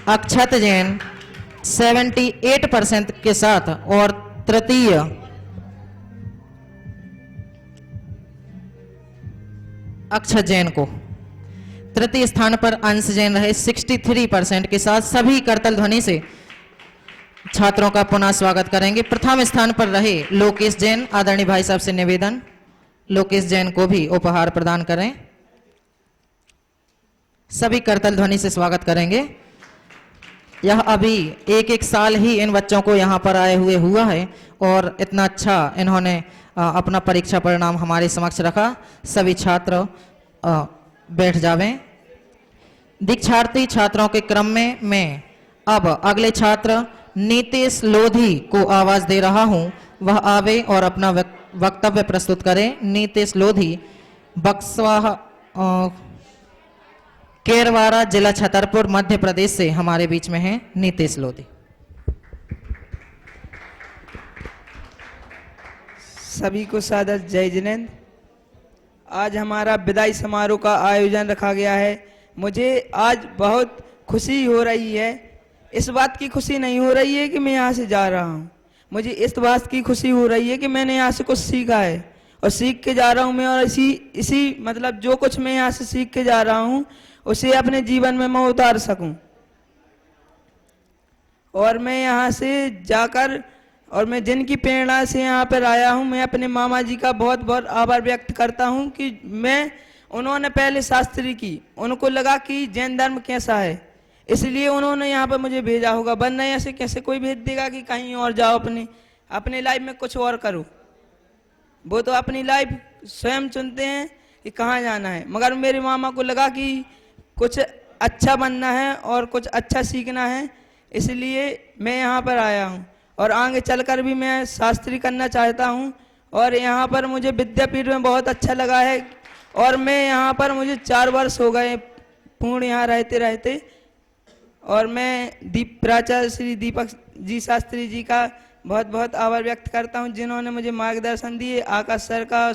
अक्षत जैन 78% के साथ और तृतीय अक्षत जैन को। तृतीय स्थान पर अंश जैन रहे 63% के साथ। सभी करताल ध्वनि से छात्रों का पुनः स्वागत करेंगे। प्रथम स्थान पर रहे लोकेश जैन, आदरणीय भाई साहब से निवेदन, लोकेश जैन को भी उपहार प्रदान करें। सभी करताल ध्वनि से स्वागत करेंगे। यह अभी एक साल ही इन बच्चों को यहाँ पर आए हुए हुआ है और इतना अच्छा इन्होंने अपना परीक्षा परिणाम हमारे समक्ष रखा। सभी छात्र बैठ जावें। दीक्षार्थी छात्रों के क्रम में मैं अब अगले छात्र नीतीश लोधी को आवाज दे रहा हूं, वह आवे और अपना वक्तव्य प्रस्तुत करें। नीतीश लोधी बक्सवाहा केरवारा जिला छतरपुर मध्य प्रदेश से हमारे बीच में हैं नीतीश लोधी। सभी को सादर जय जिनेंद्र। आज हमारा विदाई समारोह का आयोजन रखा गया है। मुझे आज बहुत खुशी हो रही है। इस बात की खुशी नहीं हो रही है कि मैं यहाँ से जा रहा हूँ, मुझे इस बात की खुशी हो रही है कि मैंने यहाँ से कुछ सीखा है और सीख के जा रहा हूँ मैं, और इसी इसी मतलब जो कुछ मैं यहाँ से सीख के जा रहा हूँ उसे अपने जीवन में मैं उतार सकूं। और मैं यहाँ से जाकर, और मैं जिनकी प्रेरणा से यहाँ पर आया हूँ, मैं अपने मामा जी का बहुत बहुत आभार व्यक्त करता हूँ कि उन्होंने पहले शास्त्री की, उनको लगा कि जैन धर्म कैसा है, इसलिए उन्होंने यहाँ पर मुझे भेजा होगा, वरना ऐसे कैसे कोई भेज देगा कि कहीं और जाओ, अपने लाइफ में कुछ और करो। वो तो अपनी लाइफ स्वयं चुनते हैं कि कहाँ जाना है, मगर मेरे मामा को लगा कि कुछ अच्छा बनना है और कुछ अच्छा सीखना है, इसलिए मैं यहाँ पर आया हूँ। और आगे चलकर भी मैं शास्त्री करना चाहता हूँ, और यहाँ पर मुझे विद्यापीठ में बहुत अच्छा लगा है, और मैं यहाँ पर मुझे 4 वर्ष हो गए पूर्ण यहाँ रहते रहते। और मैं प्राचार्य श्री दीपक जी शास्त्री जी का बहुत बहुत आभार व्यक्त करता हूँ, जिन्होंने मुझे मार्गदर्शन दिए। आकाश सर का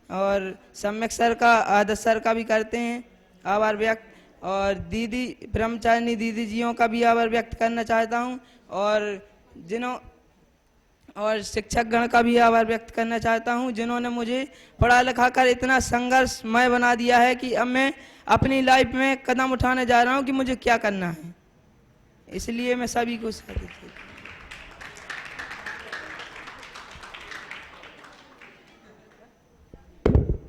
और सम्यक सर का, आदर्श सर का भी करते हैं आभार व्यक्त, और दीदी ब्रह्मचारिणी दीदी जियों का भी आभार व्यक्त करना चाहता हूँ, और शिक्षक गण का भी आभार व्यक्त करना चाहता हूँ, जिन्होंने मुझे पढ़ा लिखा कर इतना संघर्षमय बना दिया है कि अब मैं अपनी लाइफ में कदम उठाने जा रहा हूँ कि मुझे क्या करना है। इसलिए मैं सभी को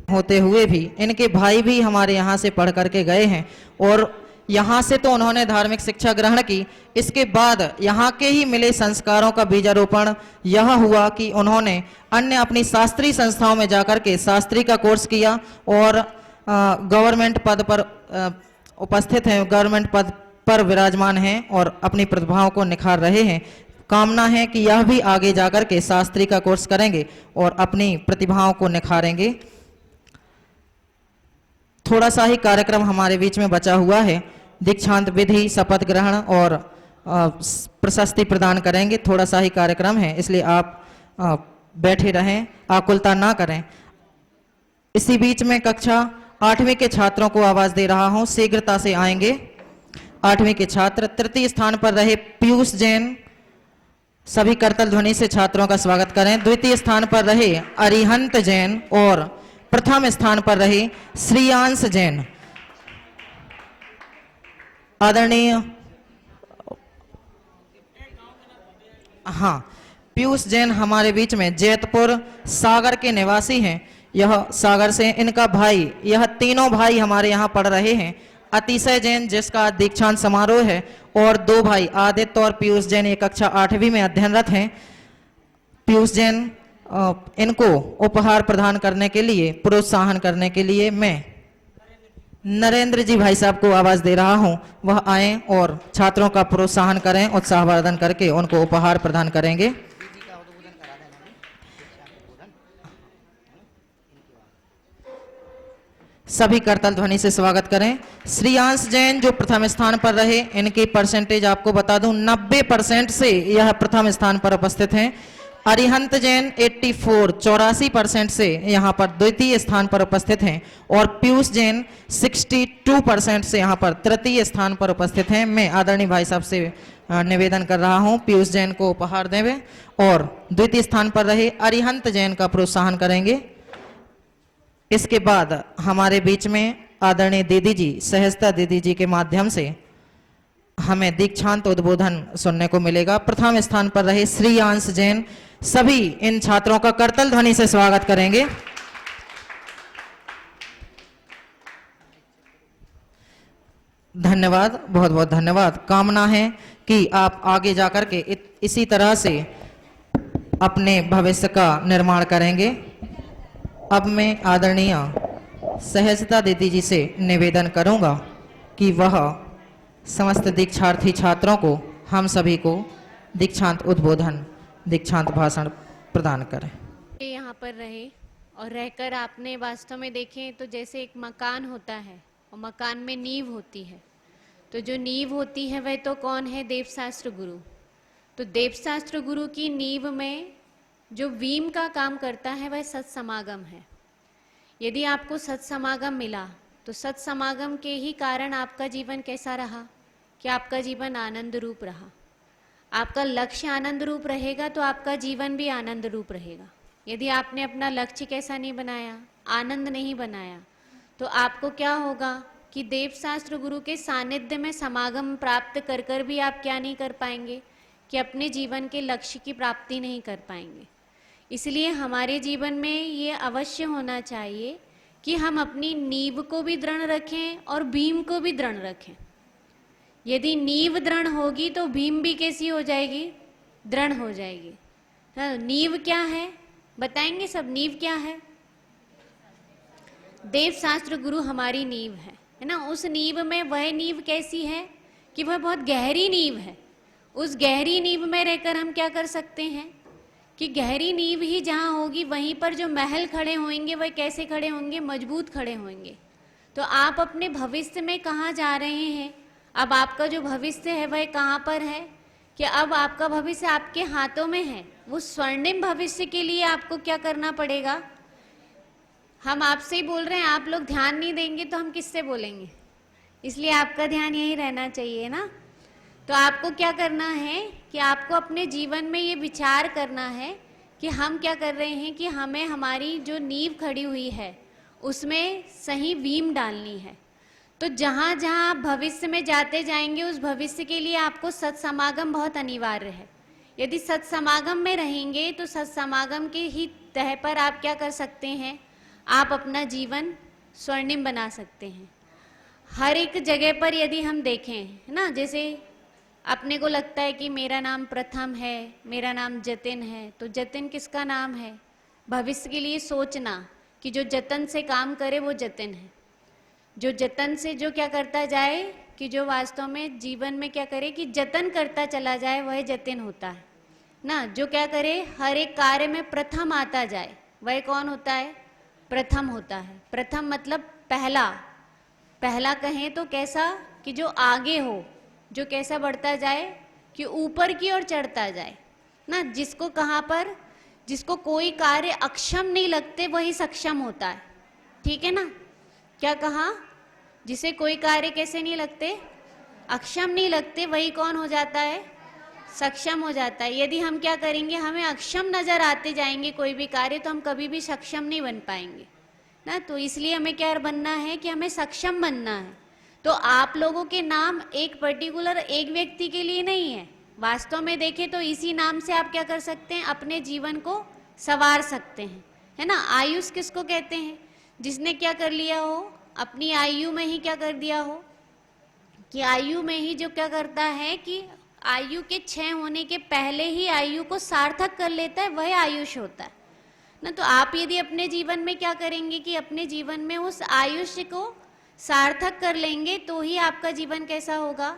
होते हुए भी इनके भाई भी हमारे यहाँ से पढ़ करके गए हैं, और यहाँ से तो उन्होंने धार्मिक शिक्षा ग्रहण की। इसके बाद यहाँ के ही मिले संस्कारों का बीजारोपण यह हुआ कि उन्होंने अन्य अपनी शास्त्रीय संस्थाओं में जाकर के शास्त्री का कोर्स किया, और गवर्नमेंट पद पर उपस्थित हैं, गवर्नमेंट पद पर विराजमान हैं और अपनी प्रतिभाओं को निखार रहे हैं। कामना है कि यह भी आगे जाकर के शास्त्री का कोर्स करेंगे और अपनी प्रतिभाओं को निखारेंगे। थोड़ा सा ही कार्यक्रम हमारे बीच में बचा हुआ है, दीक्षांत विधि, शपथ ग्रहण और प्रशस्ति प्रदान करेंगे। थोड़ा सा ही कार्यक्रम है, इसलिए आप बैठे रहें, आकुलता ना करें। इसी बीच में कक्षा 8वीं के छात्रों को आवाज दे रहा हूं, शीघ्रता से आएंगे। 8वीं के छात्र तृतीय स्थान पर रहे पीयूष जैन, सभी करतल ध्वनि से छात्रों का स्वागत करें। द्वितीय स्थान पर रहे अरिहंत जैन और प्रथम स्थान पर रहे श्रीयांश जैन। आदरणीय पीयूष जैन हमारे बीच में जैतपुर सागर के निवासी हैं। यह सागर से इनका भाई, यह तीनों भाई हमारे यहाँ पढ़ रहे हैं। अतिशय जैन जिसका दीक्षांत समारोह है, और 2 भाई आदित्य और पीयूष जैन ये कक्षा 8वीं में अध्ययनरत हैं। पीयूष जैन इनको उपहार प्रदान करने के लिए, प्रोत्साहन करने के लिए मैं नरेंद्र जी भाई साहब को आवाज दे रहा हूं, वह आए और छात्रों का प्रोत्साहन करें, उत्साहवर्धन करके उनको उपहार प्रदान करेंगे। सभी करतल ध्वनि से स्वागत करें। श्रीयांश जैन जो प्रथम स्थान पर रहे, इनकी परसेंटेज आपको बता दूं 90% से यह प्रथम स्थान पर उपस्थित हैं। अरिहंत जैन 84% से यहाँ पर द्वितीय स्थान पर उपस्थित हैं, और पीयूष जैन 62% से यहाँ पर तृतीय स्थान पर उपस्थित हैं। मैं आदरणीय भाई साहब से निवेदन कर रहा हूँ, पीयूष जैन को उपहार देवे और द्वितीय स्थान पर रहे अरिहंत जैन का प्रोत्साहन करेंगे। इसके बाद हमारे बीच में आदरणीय दीदी जी, सहजता दीदी जी के माध्यम से हमें दीक्षांत उद्बोधन सुनने को मिलेगा। प्रथम स्थान पर रहे श्रीयांश जैन, सभी इन छात्रों का करतल ध्वनि से स्वागत करेंगे। धन्यवाद, बहुत बहुत धन्यवाद। कामना है कि आप आगे जाकर के इसी तरह से अपने भविष्य का निर्माण करेंगे। अब मैं आदरणीय सहजता दीदी जी से निवेदन करूंगा कि वह समस्त दीक्षार्थी छात्रों को, हम सभी को दीक्षांत उद्बोधन, दीक्षांत भाषण प्रदान करें। यहाँ पर रहे और रहकर आपने वास्तव में देखें तो जैसे एक मकान होता है और मकान में नींव होती है, तो जो नींव होती है वह तो कौन है? देवशास्त्र गुरु। तो देवशास्त्र गुरु की नींव में जो वीम का काम करता है वह सत्समागम है। यदि आपको सत्समागम मिला तो सत्समागम के ही कारण आपका जीवन कैसा रहा कि आपका जीवन आनंद रूप रहा। आपका लक्ष्य आनंद रूप रहेगा तो आपका जीवन भी आनंद रूप रहेगा। यदि आपने अपना लक्ष्य कैसा नहीं बनाया, आनंद नहीं बनाया, तो आपको क्या होगा कि देव शास्त्र गुरु के सानिध्य में समागम प्राप्त कर कर भी आप क्या नहीं कर पाएंगे कि अपने जीवन के लक्ष्य की प्राप्ति नहीं कर पाएंगे। इसलिए हमारे जीवन में ये अवश्य होना चाहिए कि हम अपनी नींव को भी दृढ़ रखें और भीम को भी दृढ़ रखें। यदि नींव दृढ़ होगी तो भीम भी कैसी हो जाएगी? दृढ़ हो जाएगी। हाँ, नींव क्या है बताएंगे सब? नींव क्या है? देव शास्त्र गुरु हमारी नींव है ना। उस नींव में वह नींव कैसी है कि वह बहुत गहरी नींव है। उस गहरी नींव में रहकर हम क्या कर सकते हैं कि गहरी नींव ही जहाँ होगी वहीं पर जो महल खड़े होंगे वह कैसे खड़े होंगे? मजबूत खड़े होंगे। तो आप अपने भविष्य में कहाँ जा रहे हैं? अब आपका जो भविष्य है वह कहाँ पर है कि अब आपका भविष्य आपके हाथों में है। वो स्वर्णिम भविष्य के लिए आपको क्या करना पड़ेगा? हम आपसे ही बोल रहे हैं, आप लोग ध्यान नहीं देंगे तो हम किससे बोलेंगे? इसलिए आपका ध्यान यही रहना चाहिए ना। तो आपको क्या करना है कि आपको अपने जीवन में ये विचार करना है कि हम क्या कर रहे हैं कि हमें हमारी जो नींव खड़ी हुई है उसमें सही बीम डालनी है। तो जहाँ जहाँ आप भविष्य में जाते जाएंगे उस भविष्य के लिए आपको सत्समागम बहुत अनिवार्य है। यदि सत्समागम में रहेंगे तो सत्समागम के ही तह पर आप क्या कर सकते हैं? आप अपना जीवन स्वर्णिम बना सकते हैं। हर एक जगह पर यदि हम देखें है ना, जैसे अपने को लगता है कि मेरा नाम प्रथम है, मेरा नाम जतिन है, तो जतिन किसका नाम है? भविष्य के लिए सोचना कि जो जतन से काम करे वो जतिन है। जो जतन से जो क्या करता जाए कि जो वास्तव में जीवन में क्या करे कि जतन करता चला जाए वह जतिन होता है ना। जो क्या करे हर एक कार्य में प्रथम आता जाए वह कौन होता है? प्रथम होता है। प्रथम मतलब पहला। पहला कहें तो कैसा कि जो आगे हो, जो कैसा बढ़ता जाए कि ऊपर की ओर चढ़ता जाए ना। जिसको कहाँ पर, जिसको कोई कार्य अक्षम नहीं लगते वही सक्षम होता है। ठीक है ना? क्या कहा? जिसे कोई कार्य कैसे नहीं लगते? अक्षम नहीं लगते, वही कौन हो जाता है? सक्षम हो जाता है। यदि हम क्या करेंगे, हमें अक्षम नजर आते जाएंगे कोई भी कार्य, तो हम कभी भी सक्षम नहीं बन पाएंगे ना। तो इसलिए हमें क्या बनना है कि हमें सक्षम बनना है। तो आप लोगों के नाम एक पर्टिकुलर एक व्यक्ति के लिए नहीं है। वास्तव में देखें तो इसी नाम से आप क्या कर सकते हैं? अपने जीवन को संवार सकते हैं, है ना। आयुष किसको कहते हैं? जिसने क्या कर लिया हो, अपनी आयु में ही क्या कर दिया हो कि आयु में ही जो क्या करता है कि आयु के क्षय होने के पहले ही आयु को सार्थक कर लेता है, वह आयुष होता है ना। तो आप यदि अपने जीवन में क्या करेंगे कि अपने जीवन में उस आयुष्य को सार्थक कर लेंगे तो ही आपका जीवन कैसा होगा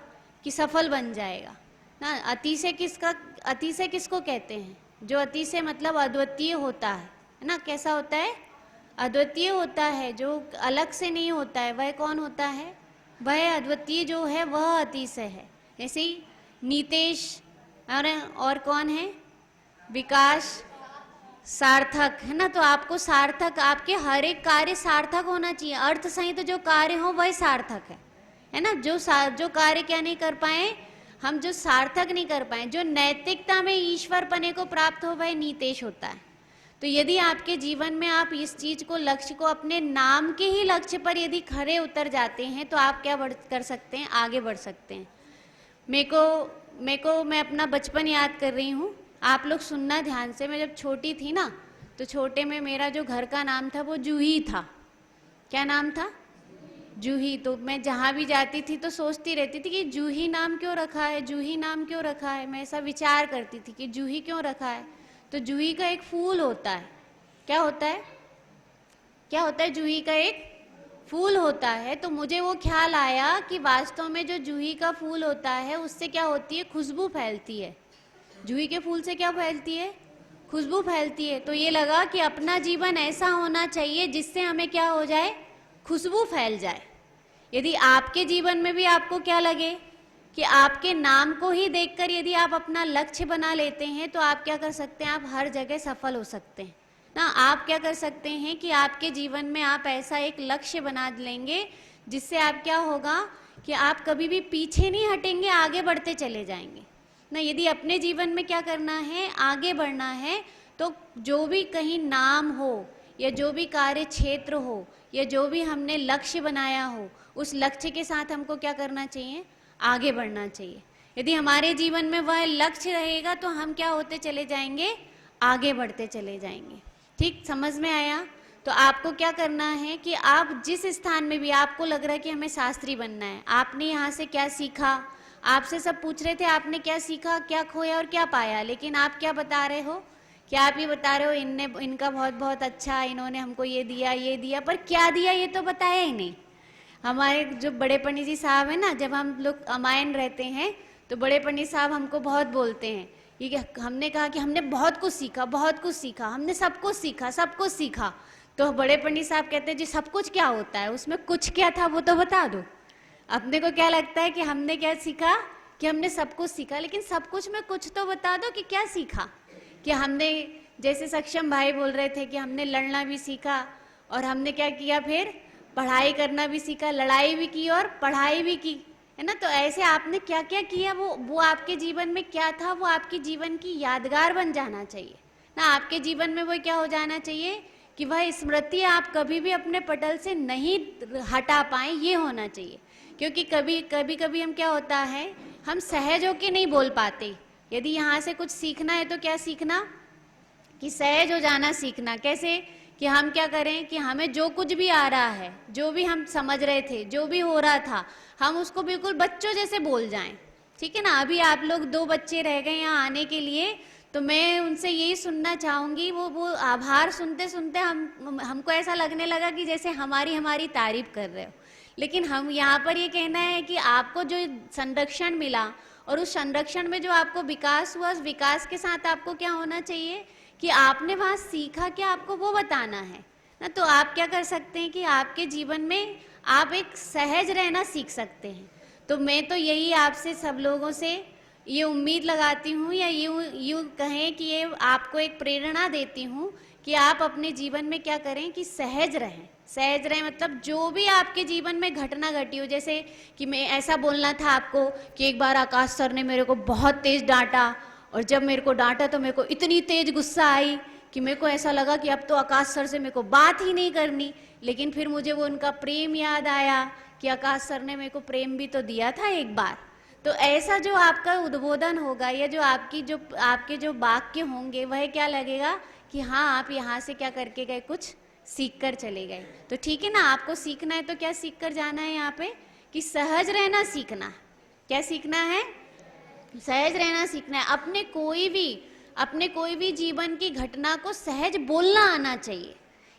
कि सफल बन जाएगा ना। अतिशय किसको कहते हैं? जो अतिशय मतलब अद्वितीय होता है ना। कैसा होता है? अद्वितीय होता है, जो अलग से नहीं होता है। वह कौन होता है? वह अद्वितीय जो है वह अतिशय है। ऐसे ही नीतेश और कौन है? विकास, सार्थक, है ना। तो आपको सार्थक, आपके हर एक कार्य सार्थक होना चाहिए। अर्थ सहित जो कार्य हो वह सार्थक है ना। जो कार्य क्या नहीं कर पाए हम, जो सार्थक नहीं कर पाए, जो नैतिकता में ईश्वर पने को प्राप्त हो, वह नीतेश होता है। तो यदि आपके जीवन में आप इस चीज को, लक्ष्य को, अपने नाम के ही लक्ष्य पर यदि खरे उतर जाते हैं तो आप क्या कर सकते हैं? आगे बढ़ सकते हैं। मैं अपना बचपन याद कर रही हूँ। आप लोग सुनना ध्यान से। मैं जब छोटी थी ना, तो छोटे में मेरा जो घर का नाम था वो जूही था। क्या नाम था? जूही। तो मैं जहाँ भी जाती थी तो सोचती रहती थी कि जूही नाम क्यों रखा है, जूही नाम क्यों रखा है। मैं ऐसा विचार करती थी कि जूही क्यों रखा है। तो जूही का एक फूल होता है। क्या होता है? क्या होता है? जूही का एक फूल होता है। तो मुझे वो ख्याल आया कि वास्तव में जो जूही का फूल होता है उससे क्या होती है? खुशबू फैलती है। जूही के फूल से क्या फैलती है? खुशबू फैलती है। तो ये लगा कि अपना जीवन ऐसा होना चाहिए जिससे हमें क्या हो जाए? खुशबू फैल जाए। यदि आपके जीवन में भी आपको क्या लगे कि आपके नाम को ही देखकर यदि आप अपना लक्ष्य बना लेते हैं तो आप क्या कर सकते हैं? आप हर जगह सफल हो सकते हैं ना। आप क्या कर सकते हैं कि आपके जीवन में आप ऐसा एक लक्ष्य बना लेंगे जिससे आप क्या होगा कि आप कभी भी पीछे नहीं हटेंगे, आगे बढ़ते चले जाएंगे ना। यदि अपने जीवन में क्या करना है? आगे बढ़ना है, तो जो भी कहीं नाम हो या जो भी कार्य क्षेत्र हो या जो भी हमने लक्ष्य बनाया हो, उस लक्ष्य के साथ हमको क्या करना चाहिए, आगे बढ़ना चाहिए। यदि हमारे जीवन में वह लक्ष्य रहेगा तो हम क्या होते चले जाएंगे, आगे बढ़ते चले जाएंगे। ठीक समझ में आया? तो आपको क्या करना है कि आप जिस स्थान में भी आपको लग रहा है कि हमें शास्त्री बनना है, आपने यहाँ से क्या सीखा, आपसे सब पूछ रहे थे आपने क्या सीखा, क्या खोया और क्या पाया, लेकिन आप क्या बता रहे हो कि आप ये बता रहे हो इनका बहुत बहुत अच्छा, इन्होंने हमको ये दिया, पर क्या दिया ये तो बताया ही नहीं। हमारे जो बड़े पंडित जी साहब हैं ना, जब हम लोग अमायन रहते हैं तो बड़े पंडित साहब हमको बहुत बोलते हैं, ये हमने कहा कि हमने बहुत कुछ सीखा, हमने सब कुछ सीखा। तो बड़े पंडित साहब कहते हैं जी सब कुछ क्या होता है, उसमें कुछ क्या था वो तो बता दो। अपने को क्या लगता है कि हमने क्या सीखा, कि हमने सब कुछ सीखा, लेकिन सब कुछ में कुछ तो बता दो कि क्या सीखा। कि हमने, जैसे सक्षम भाई बोल रहे थे कि हमने लड़ना भी सीखा और हमने क्या किया, फिर पढ़ाई करना भी सीखा, लड़ाई भी की और पढ़ाई भी की, है ना। तो ऐसे आपने क्या क्या किया, वो आपके जीवन में क्या था, वो आपके जीवन की यादगार बन जाना चाहिए ना। आपके जीवन में वो क्या हो जाना चाहिए कि वह स्मृति आप कभी भी अपने पटल से नहीं हटा पाए, ये होना चाहिए। क्योंकि कभी हम क्या होता है, हम सहज होके नहीं बोल पाते। यदि यहाँ से कुछ सीखना है तो क्या सीखना, कि सहज हो जाना सीखना। कैसे, कि हम क्या करें कि हमें जो कुछ भी आ रहा है, जो भी हम समझ रहे थे, जो भी हो रहा था, हम उसको बिल्कुल बच्चों जैसे बोल जाएं। ठीक है ना। अभी आप लोग 2 बच्चे रह गए यहाँ आने के लिए, तो मैं उनसे यही सुनना चाहूँगी, वो आभार सुनते सुनते हमको ऐसा लगने लगा कि जैसे हमारी तारीफ कर रहे हो। लेकिन हम यहाँ पर ये कहना है कि आपको जो संरक्षण मिला और उस संरक्षण में जो आपको विकास हुआ, उस विकास के साथ आपको क्या होना चाहिए कि आपने वहाँ सीखा क्या, आपको वो बताना है ना। तो आप क्या कर सकते हैं कि आपके जीवन में आप एक सहज रहना सीख सकते हैं। तो मैं तो यही आपसे सब लोगों से ये उम्मीद लगाती हूँ, या यूँ कहें कि ये आपको एक प्रेरणा देती हूँ कि आप अपने जीवन में क्या करें कि सहज रहें। सहज रहें मतलब जो भी आपके जीवन में घटना घटी हो, जैसे कि मैं ऐसा बोलना था आपको कि एक बार आकाश सर ने मेरे को बहुत तेज डांटा, और जब मेरे को डांटा तो मेरे को इतनी तेज गुस्सा आई कि मेरे को ऐसा लगा कि अब तो आकाश सर से मेरे को बात ही नहीं करनी। लेकिन फिर मुझे वो उनका प्रेम याद आया कि आकाश सर ने मेरे को प्रेम भी तो दिया था एक बार। तो ऐसा जो आपका उद्बोधन होगा या जो आपके जो वाक्य होंगे, वह क्या लगेगा कि हाँ आप यहाँ से क्या करके गए, कुछ सीख कर चले गए। तो ठीक है ना। आपको सीखना है तो क्या सीख कर जाना है यहाँ पे, कि सहज रहना सीखना। क्या सीखना है, सहज रहना सीखना है। अपने कोई भी जीवन की घटना को सहज बोलना आना चाहिए।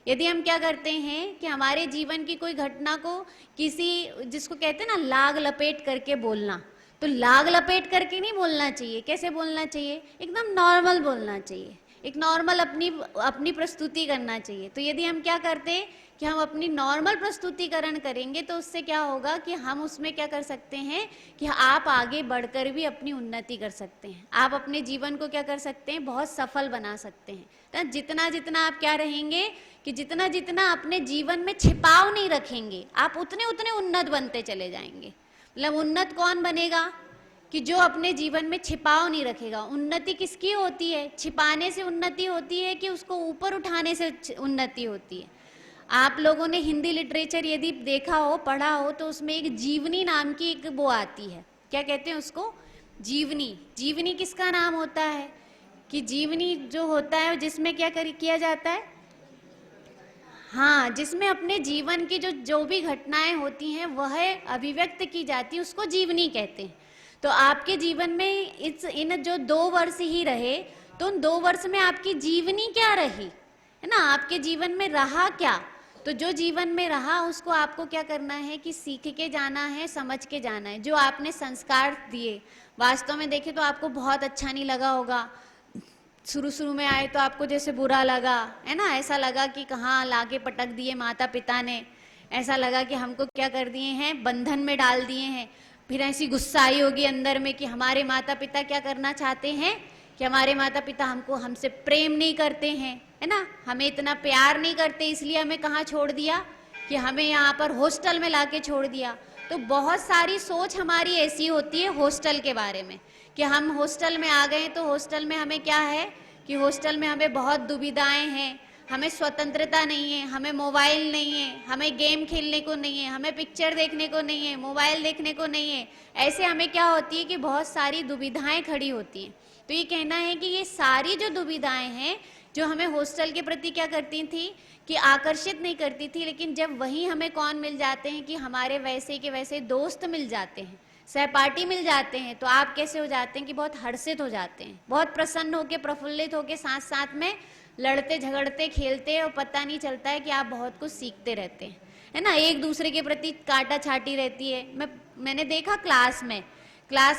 यदि हम क्या करते हैं कि हमारे जीवन की कोई घटना को किसी, जिसको कहते हैं ना लाग लपेट करके बोलना, तो लाग लपेट करके नहीं बोलना चाहिए। कैसे बोलना चाहिए, एकदम नॉर्मल बोलना चाहिए, एक नॉर्मल अपनी प्रस्तुति करना चाहिए। तो यदि हम क्या करते हैं कि हम अपनी नॉर्मल प्रस्तुतिकरण करेंगे तो उससे क्या होगा कि हम उसमें क्या कर सकते हैं कि आप आगे बढ़कर भी अपनी उन्नति कर सकते हैं। आप अपने जीवन को क्या कर सकते हैं, बहुत सफल बना सकते हैं। तो जितना आप क्या रहेंगे कि जितना अपने जीवन में छिपाव नहीं रखेंगे, आप उतने उन्नत बनते चले जाएंगे। मतलब उन्नत कौन बनेगा कि जो अपने जीवन में छिपाव नहीं रखेगा। उन्नति किसकी होती है, छिपाने से उन्नति होती है कि उसको ऊपर उठाने से उन्नति होती है। आप लोगों ने हिंदी लिटरेचर यदि देखा हो, पढ़ा हो, तो उसमें एक जीवनी नाम की एक वो आती है, क्या कहते हैं उसको, जीवनी। जीवनी किसका नाम होता है कि जीवनी जो होता है जिसमें क्या किया जाता है, हाँ, जिसमें अपने जीवन की जो भी घटनाएं होती हैं वह अभिव्यक्त की जाती है, उसको जीवनी कहते हैं। तो आपके जीवन में इन जो 2 वर्ष ही रहे, तो उन 2 वर्ष में आपकी जीवनी क्या रही, है ना, आपके जीवन में रहा क्या। तो जो जीवन में रहा उसको आपको क्या करना है कि सीख के जाना है, समझ के जाना है। जो आपने संस्कार दिए, वास्तव में देखे तो आपको बहुत अच्छा नहीं लगा होगा, शुरू में आए तो आपको जैसे बुरा लगा, है ना, ऐसा लगा कि कहाँ लाके पटक दिए माता पिता ने, ऐसा लगा कि हमको क्या कर दिए हैं, बंधन में डाल दिए हैं। फिर ऐसी गुस्सा आई होगी अंदर में कि हमारे माता पिता क्या करना चाहते हैं कि हमारे माता पिता हमसे प्रेम नहीं करते हैं, है ना, हमें इतना प्यार नहीं करते, इसलिए हमें कहाँ छोड़ दिया कि हमें यहाँ पर हॉस्टल में लाके छोड़ दिया। तो बहुत सारी सोच हमारी ऐसी होती है हॉस्टल के बारे में कि हम हॉस्टल में आ गए तो हॉस्टल में हमें क्या है कि हॉस्टल में हमें बहुत दुविधाएं हैं, हमें स्वतंत्रता नहीं है, हमें मोबाइल नहीं है, हमें गेम खेलने को नहीं है, हमें पिक्चर देखने को नहीं है, मोबाइल देखने को नहीं है। ऐसे हमें क्या होती है कि बहुत सारी दुविधाएं खड़ी होती हैं। तो ये कहना है कि ये सारी जो दुविधाएं हैं जो हमें हॉस्टल के प्रति क्या करती थी कि आकर्षित नहीं करती थी, लेकिन जब वहीं हमें कौन मिल जाते हैं कि हमारे वैसे के वैसे दोस्त मिल जाते हैं, सहपाठी मिल जाते हैं, तो आप कैसे हो जाते हैं कि बहुत हर्षित हो जाते हैं, बहुत प्रसन्न होकर प्रफुल्लित होकर साथ साथ में लड़ते झगड़ते खेलते हैं और पता नहीं चलता है कि आप बहुत कुछ सीखते रहते हैं, है ना। एक दूसरे के प्रति काटा छाटी रहती है। मैंने देखा क्लास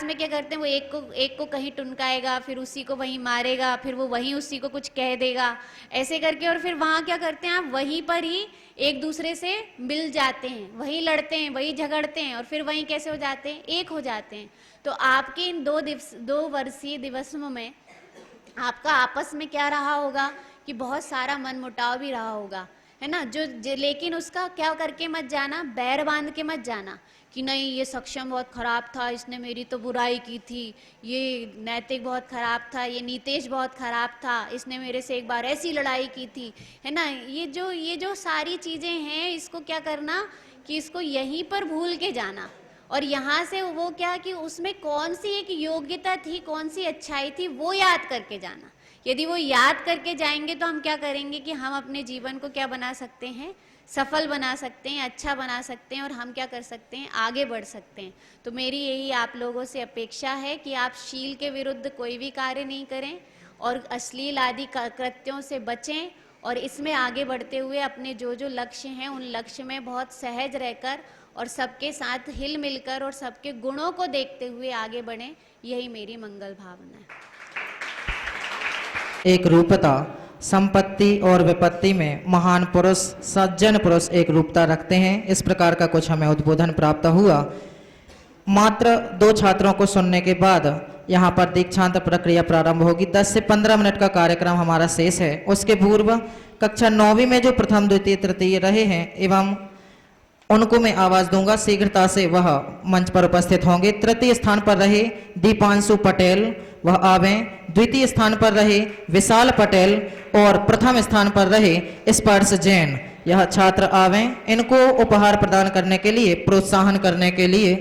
में क्या करते हैं, वो एक को कहीं टुनकाएगा, फिर उसी को वहीं मारेगा, फिर वो वहीं उसी को कुछ कह देगा, ऐसे करके, और फिर वहाँ क्या करते हैं, आप वहीं पर ही एक दूसरे से मिल जाते हैं, वहीं लड़ते हैं, वहीं झगड़ते हैं, और फिर वहीं कैसे हो जाते हैं, एक हो जाते हैं। तो आपके इन 2 वर्षीय दिवसों में आपका आपस में क्या रहा होगा कि बहुत सारा मनमुटाव भी रहा होगा, है ना। लेकिन उसका क्या करके मत जाना, बैर बांध के मत जाना कि नहीं ये सक्षम बहुत खराब था, इसने मेरी तो बुराई की थी, ये नैतिक बहुत खराब था, ये नीतेश बहुत खराब था, इसने मेरे से एक बार ऐसी लड़ाई की थी, है ना। ये जो सारी चीजें हैं, इसको क्या करना कि इसको यहीं पर भूल के जाना, और यहाँ से वो क्या कि उसमें कौन सी एक योग्यता थी, कौन सी अच्छाई थी, वो याद करके जाना। यदि वो याद करके जाएंगे तो हम क्या करेंगे कि हम अपने जीवन को क्या बना सकते हैं, सफल बना सकते हैं, अच्छा बना सकते हैं, और हम क्या कर सकते हैं, आगे बढ़ सकते हैं। तो मेरी यही आप लोगों से अपेक्षा है कि आप शील के विरुद्ध कोई भी कार्य नहीं करें और अश्लील आदि कृत्यों से बचें, और इसमें आगे बढ़ते हुए अपने जो लक्ष्य हैं उन लक्ष्य में बहुत सहज रहकर और सबके साथ हिल मिलकर और सबके गुणों को देखते हुए आगे बढ़ें। यही मेरी मंगल भावना है। एक रूपता संपत्ति और विपत्ति में महान पुरुष सज्जन पुरुष एक रूपता रखते हैं, इस प्रकार का कुछ हमें उद्बोधन प्राप्त हुआ। मात्र 2 छात्रों को सुनने के बाद यहाँ पर दीक्षांत प्रक्रिया प्रारंभ होगी। 10 से 15 मिनट का कार्यक्रम हमारा शेष है। उसके पूर्व कक्षा 9वीं में जो प्रथम द्वितीय तृतीय रहे हैं एवं उनको मैं आवाज दूंगा, शीघ्रता से वह मंच पर उपस्थित होंगे। तृतीय स्थान पर रहे दीपांशु पटेल, वह आवें। द्वितीय स्थान पर रहे विशाल पटेल और प्रथम स्थान पर रहे स्पर्श जैन, यह छात्र आवें। इनको उपहार प्रदान करने के लिए, प्रोत्साहन करने के लिए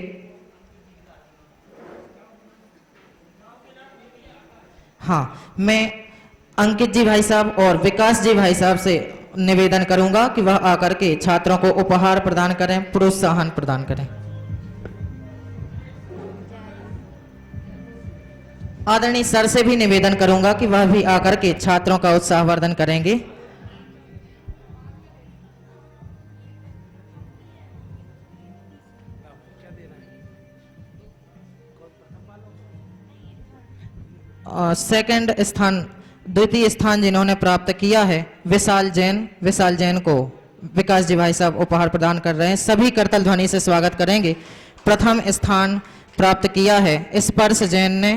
हाँ, मैं अंकित जी भाई साहब और विकास जी भाई साहब से निवेदन करूंगा कि वह आकर के छात्रों को उपहार प्रदान करें, प्रोत्साहन प्रदान करें। आदरणीय सर से भी निवेदन करूंगा कि वह भी आकर के छात्रों का उत्साहवर्धन करेंगे। सेकंड स्थान, द्वितीय स्थान जिन्होंने प्राप्त किया है विशाल जैन को विकास जी भाई साहब उपहार प्रदान कर रहे हैं। सभी करतल ध्वनि से स्वागत करेंगे। प्रथम स्थान प्राप्त किया है स्पर्श जैन ने।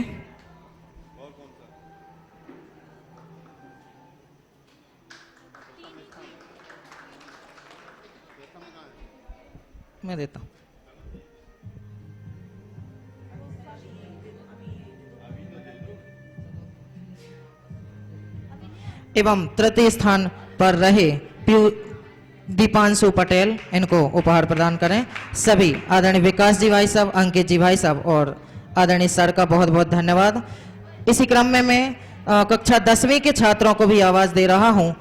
मैं देता हूं। एवं तृतीय स्थान पर रहे दीपांशु पटेल, इनको उपहार प्रदान करें। सभी आदरणीय विकास जी भाई साहब, अंकित जी भाई साहब और आदरणीय सर का बहुत बहुत धन्यवाद। इसी क्रम में मैं कक्षा 10वीं के छात्रों को भी आवाज दे रहा हूं।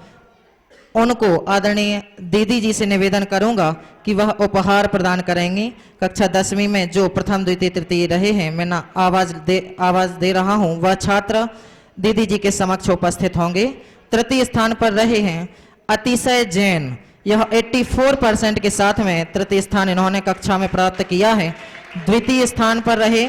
उनको आदरणीय दीदी जी से निवेदन करूंगा कि वह उपहार प्रदान करेंगी। कक्षा 10वीं में जो प्रथम द्वितीय तृतीय रहे हैं, मैं ना आवाज दे रहा हूं, वह छात्र दीदी जी के समक्ष उपस्थित होंगे। तृतीय स्थान पर रहे हैं अतिशय जैन, यह 84% के साथ में तृतीय स्थान इन्होंने कक्षा में प्राप्त किया है। द्वितीय स्थान पर रहे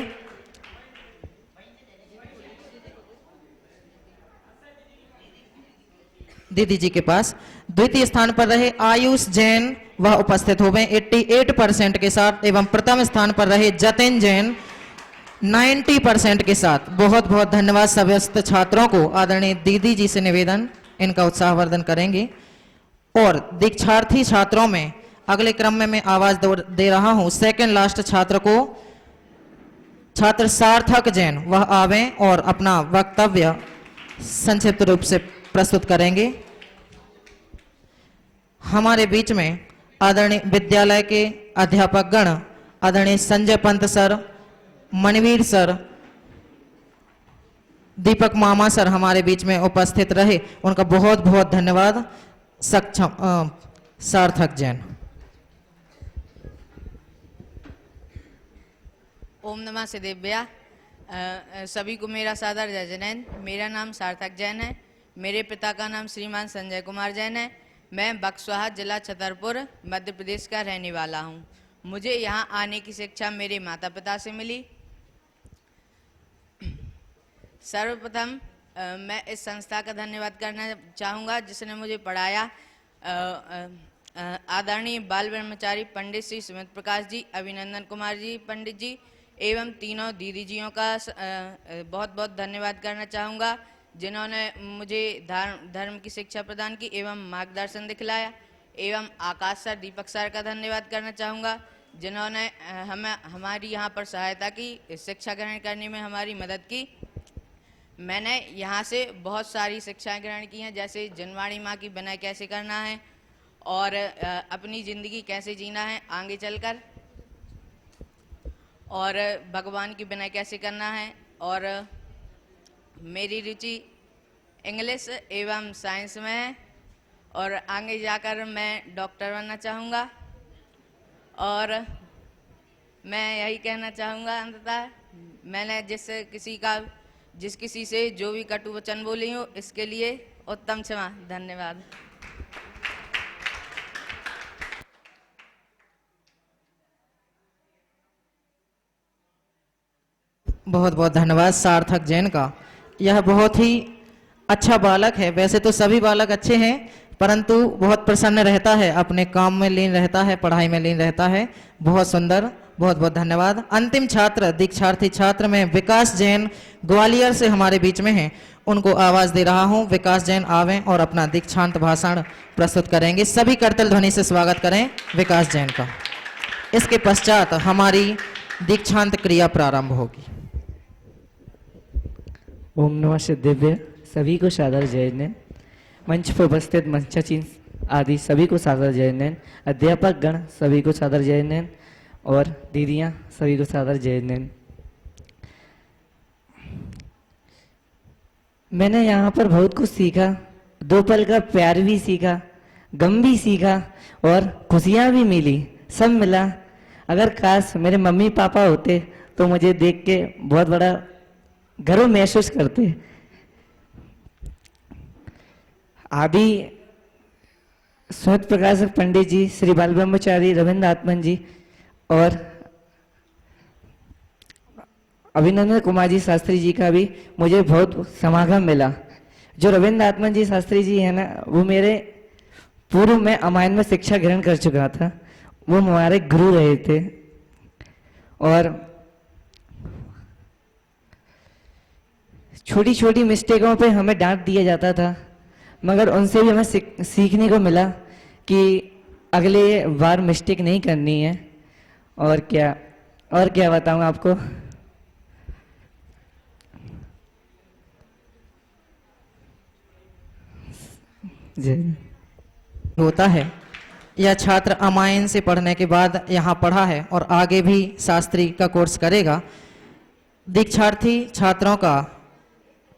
दीदी जी के पास, द्वितीय स्थान पर रहे आयुष जैन, वह उपस्थित हो गए 88% के साथ। एवं प्रथम स्थान पर रहे जतिन जैन 90% के साथ। बहुत बहुत धन्यवाद समस्त छात्रों को। आदरणीय दीदी जी से निवेदन, इनका उत्साहवर्धन करेंगे। और दीक्षार्थी छात्रों में अगले क्रम में मैं आवाज दे रहा हूं सेकंड लास्ट छात्र को, छात्र सार्थक जैन, वह आवें और अपना वक्तव्य संक्षिप्त रूप से प्रस्तुत करेंगे। हमारे बीच में आदरणीय विद्यालय के अध्यापक गण आदरणीय संजय पंत सर, मनवीर सर, दीपक मामा सर हमारे बीच में उपस्थित रहे, उनका बहुत बहुत धन्यवाद। सार्थक जैन। ओम नमः सिद्धेभ्या। सभी को मेरा सादर जय जिनेंद्र। मेरा नाम सार्थक जैन है। मेरे पिता का नाम श्रीमान संजय कुमार जैन है। मैं बक्सवाहा जिला छतरपुर मध्य प्रदेश का रहने वाला हूँ। मुझे यहाँ आने की शिक्षा मेरे माता पिता से मिली। सर्वप्रथम मैं इस संस्था का धन्यवाद करना चाहूँगा जिसने मुझे पढ़ाया। आदरणीय बाल ब्रह्मचारी पंडित श्री सुमित प्रकाश जी, अभिनंदन कुमार जी पंडित जी एवं तीनों दीदी जियों का बहुत बहुत धन्यवाद करना चाहूँगा जिन्होंने मुझे धर्म की शिक्षा प्रदान की एवं मार्गदर्शन दिखलाया। एवं आकाश सर, दीपक सर का धन्यवाद करना चाहूँगा जिन्होंने हमारी यहाँ पर सहायता की, शिक्षा ग्रहण करने में हमारी मदद की। मैंने यहाँ से बहुत सारी शिक्षाएं ग्रहण की हैं, जैसे जनवाणी माँ की विनय कैसे करना है और अपनी ज़िंदगी कैसे जीना है आगे चलकर, और भगवान की विनय कैसे करना है। और मेरी रुचि इंग्लिश एवं साइंस में है और आगे जाकर मैं डॉक्टर बनना चाहूँगा। और मैं यही कहना चाहूँगा अंततः, मैंने जिस किसी से जो भी कटु वचन बोली हूँ इसके लिए उत्तम क्षमा। धन्यवाद। बहुत बहुत धन्यवाद सार्थक जैन का। यह बहुत ही अच्छा बालक है। वैसे तो सभी बालक अच्छे हैं, परंतु बहुत प्रसन्न रहता है, अपने काम में लीन रहता है, पढ़ाई में लीन रहता है। बहुत सुंदर, बहुत बहुत धन्यवाद। अंतिम छात्र, दीक्षार्थी छात्र में विकास जैन ग्वालियर से हमारे बीच में हैं, उनको आवाज दे रहा हूं। विकास जैन आवें और अपना दीक्षांत भाषण प्रस्तुत करेंगे। सभी करतल ध्वनि से स्वागत करें विकास जैन का। इसके पश्चात हमारी दीक्षांत क्रिया प्रारंभ होगी। ओम नमः सिद्धेभ्य। सभी को सादर जय जिनेंद्र। मंच पर उपस्थित मंचासीन आदि सभी को सादर जय जिनेंद्र। अध्यापक गण सभी को सादर जय जिनेंद्र और दीदियाँ सभी को सादर जय जिनेंद्र। मैंने यहाँ पर बहुत कुछ सीखा, दो पल का प्यार भी सीखा, गम भी सीखा और खुशियाँ भी मिली, सब मिला। अगर काश मेरे मम्मी पापा होते तो मुझे देख के बहुत बड़ा गर्व महसूस करते। आदि सुमित प्रकाश पंडित जी, श्री बाल ब्रह्मचारी रविंद्र आत्मन जी और अभिनंदन कुमार जी शास्त्री जी का भी मुझे बहुत समागम मिला। जो रविंद्र आत्मन जी शास्त्री जी है ना, वो मेरे पूर्व में अमायन में शिक्षा ग्रहण कर चुका था, वो हमारे गुरु रहे थे। और छोटी छोटी मिस्टेकों पे हमें डांट दिया जाता था, मगर उनसे भी हमें सीखने को मिला कि अगले बार मिस्टेक नहीं करनी है। और क्या बताऊं आपको। होता है, यह छात्र अमायन से पढ़ने के बाद यहाँ पढ़ा है और आगे भी शास्त्री का कोर्स करेगा। दीक्षार्थी छात्रों का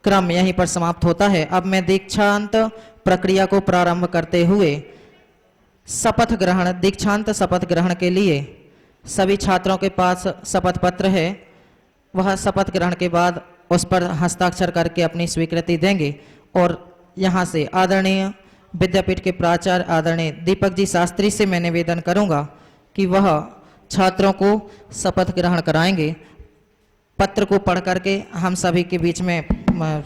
क्रम यहीं पर समाप्त होता है। अब मैं दीक्षांत प्रक्रिया को प्रारंभ करते हुए दीक्षांत शपथ ग्रहण के लिए सभी छात्रों के पास शपथ पत्र है। वह शपथ ग्रहण के बाद उस पर हस्ताक्षर करके अपनी स्वीकृति देंगे। और यहाँ से आदरणीय विद्यापीठ के प्राचार्य आदरणीय दीपक जी शास्त्री से मैं निवेदन करूँगा कि वह छात्रों को शपथ ग्रहण कराएंगे। पत्र को पढ़ करके हम सभी के बीच में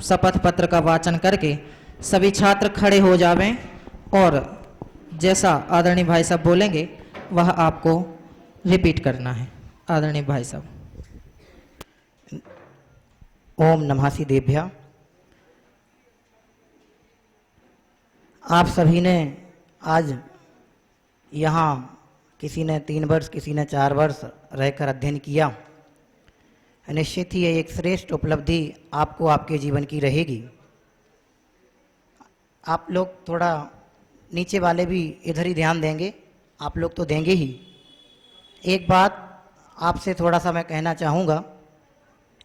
शपथ पत्र का वाचन करके सभी छात्र खड़े हो जावें और जैसा आदरणीय भाई साहब बोलेंगे वह आपको रिपीट करना है। आदरणीय भाई साहब। ओम नमः सिद्धेभ्य। आप सभी ने आज यहाँ किसी ने 3 वर्ष, किसी ने 4 वर्ष रहकर अध्ययन किया। निश्चित ही एक श्रेष्ठ उपलब्धि आपको आपके जीवन की रहेगी। आप लोग थोड़ा नीचे वाले भी इधर ही ध्यान देंगे, आप लोग तो देंगे ही। एक बात आपसे थोड़ा सा मैं कहना चाहूँगा,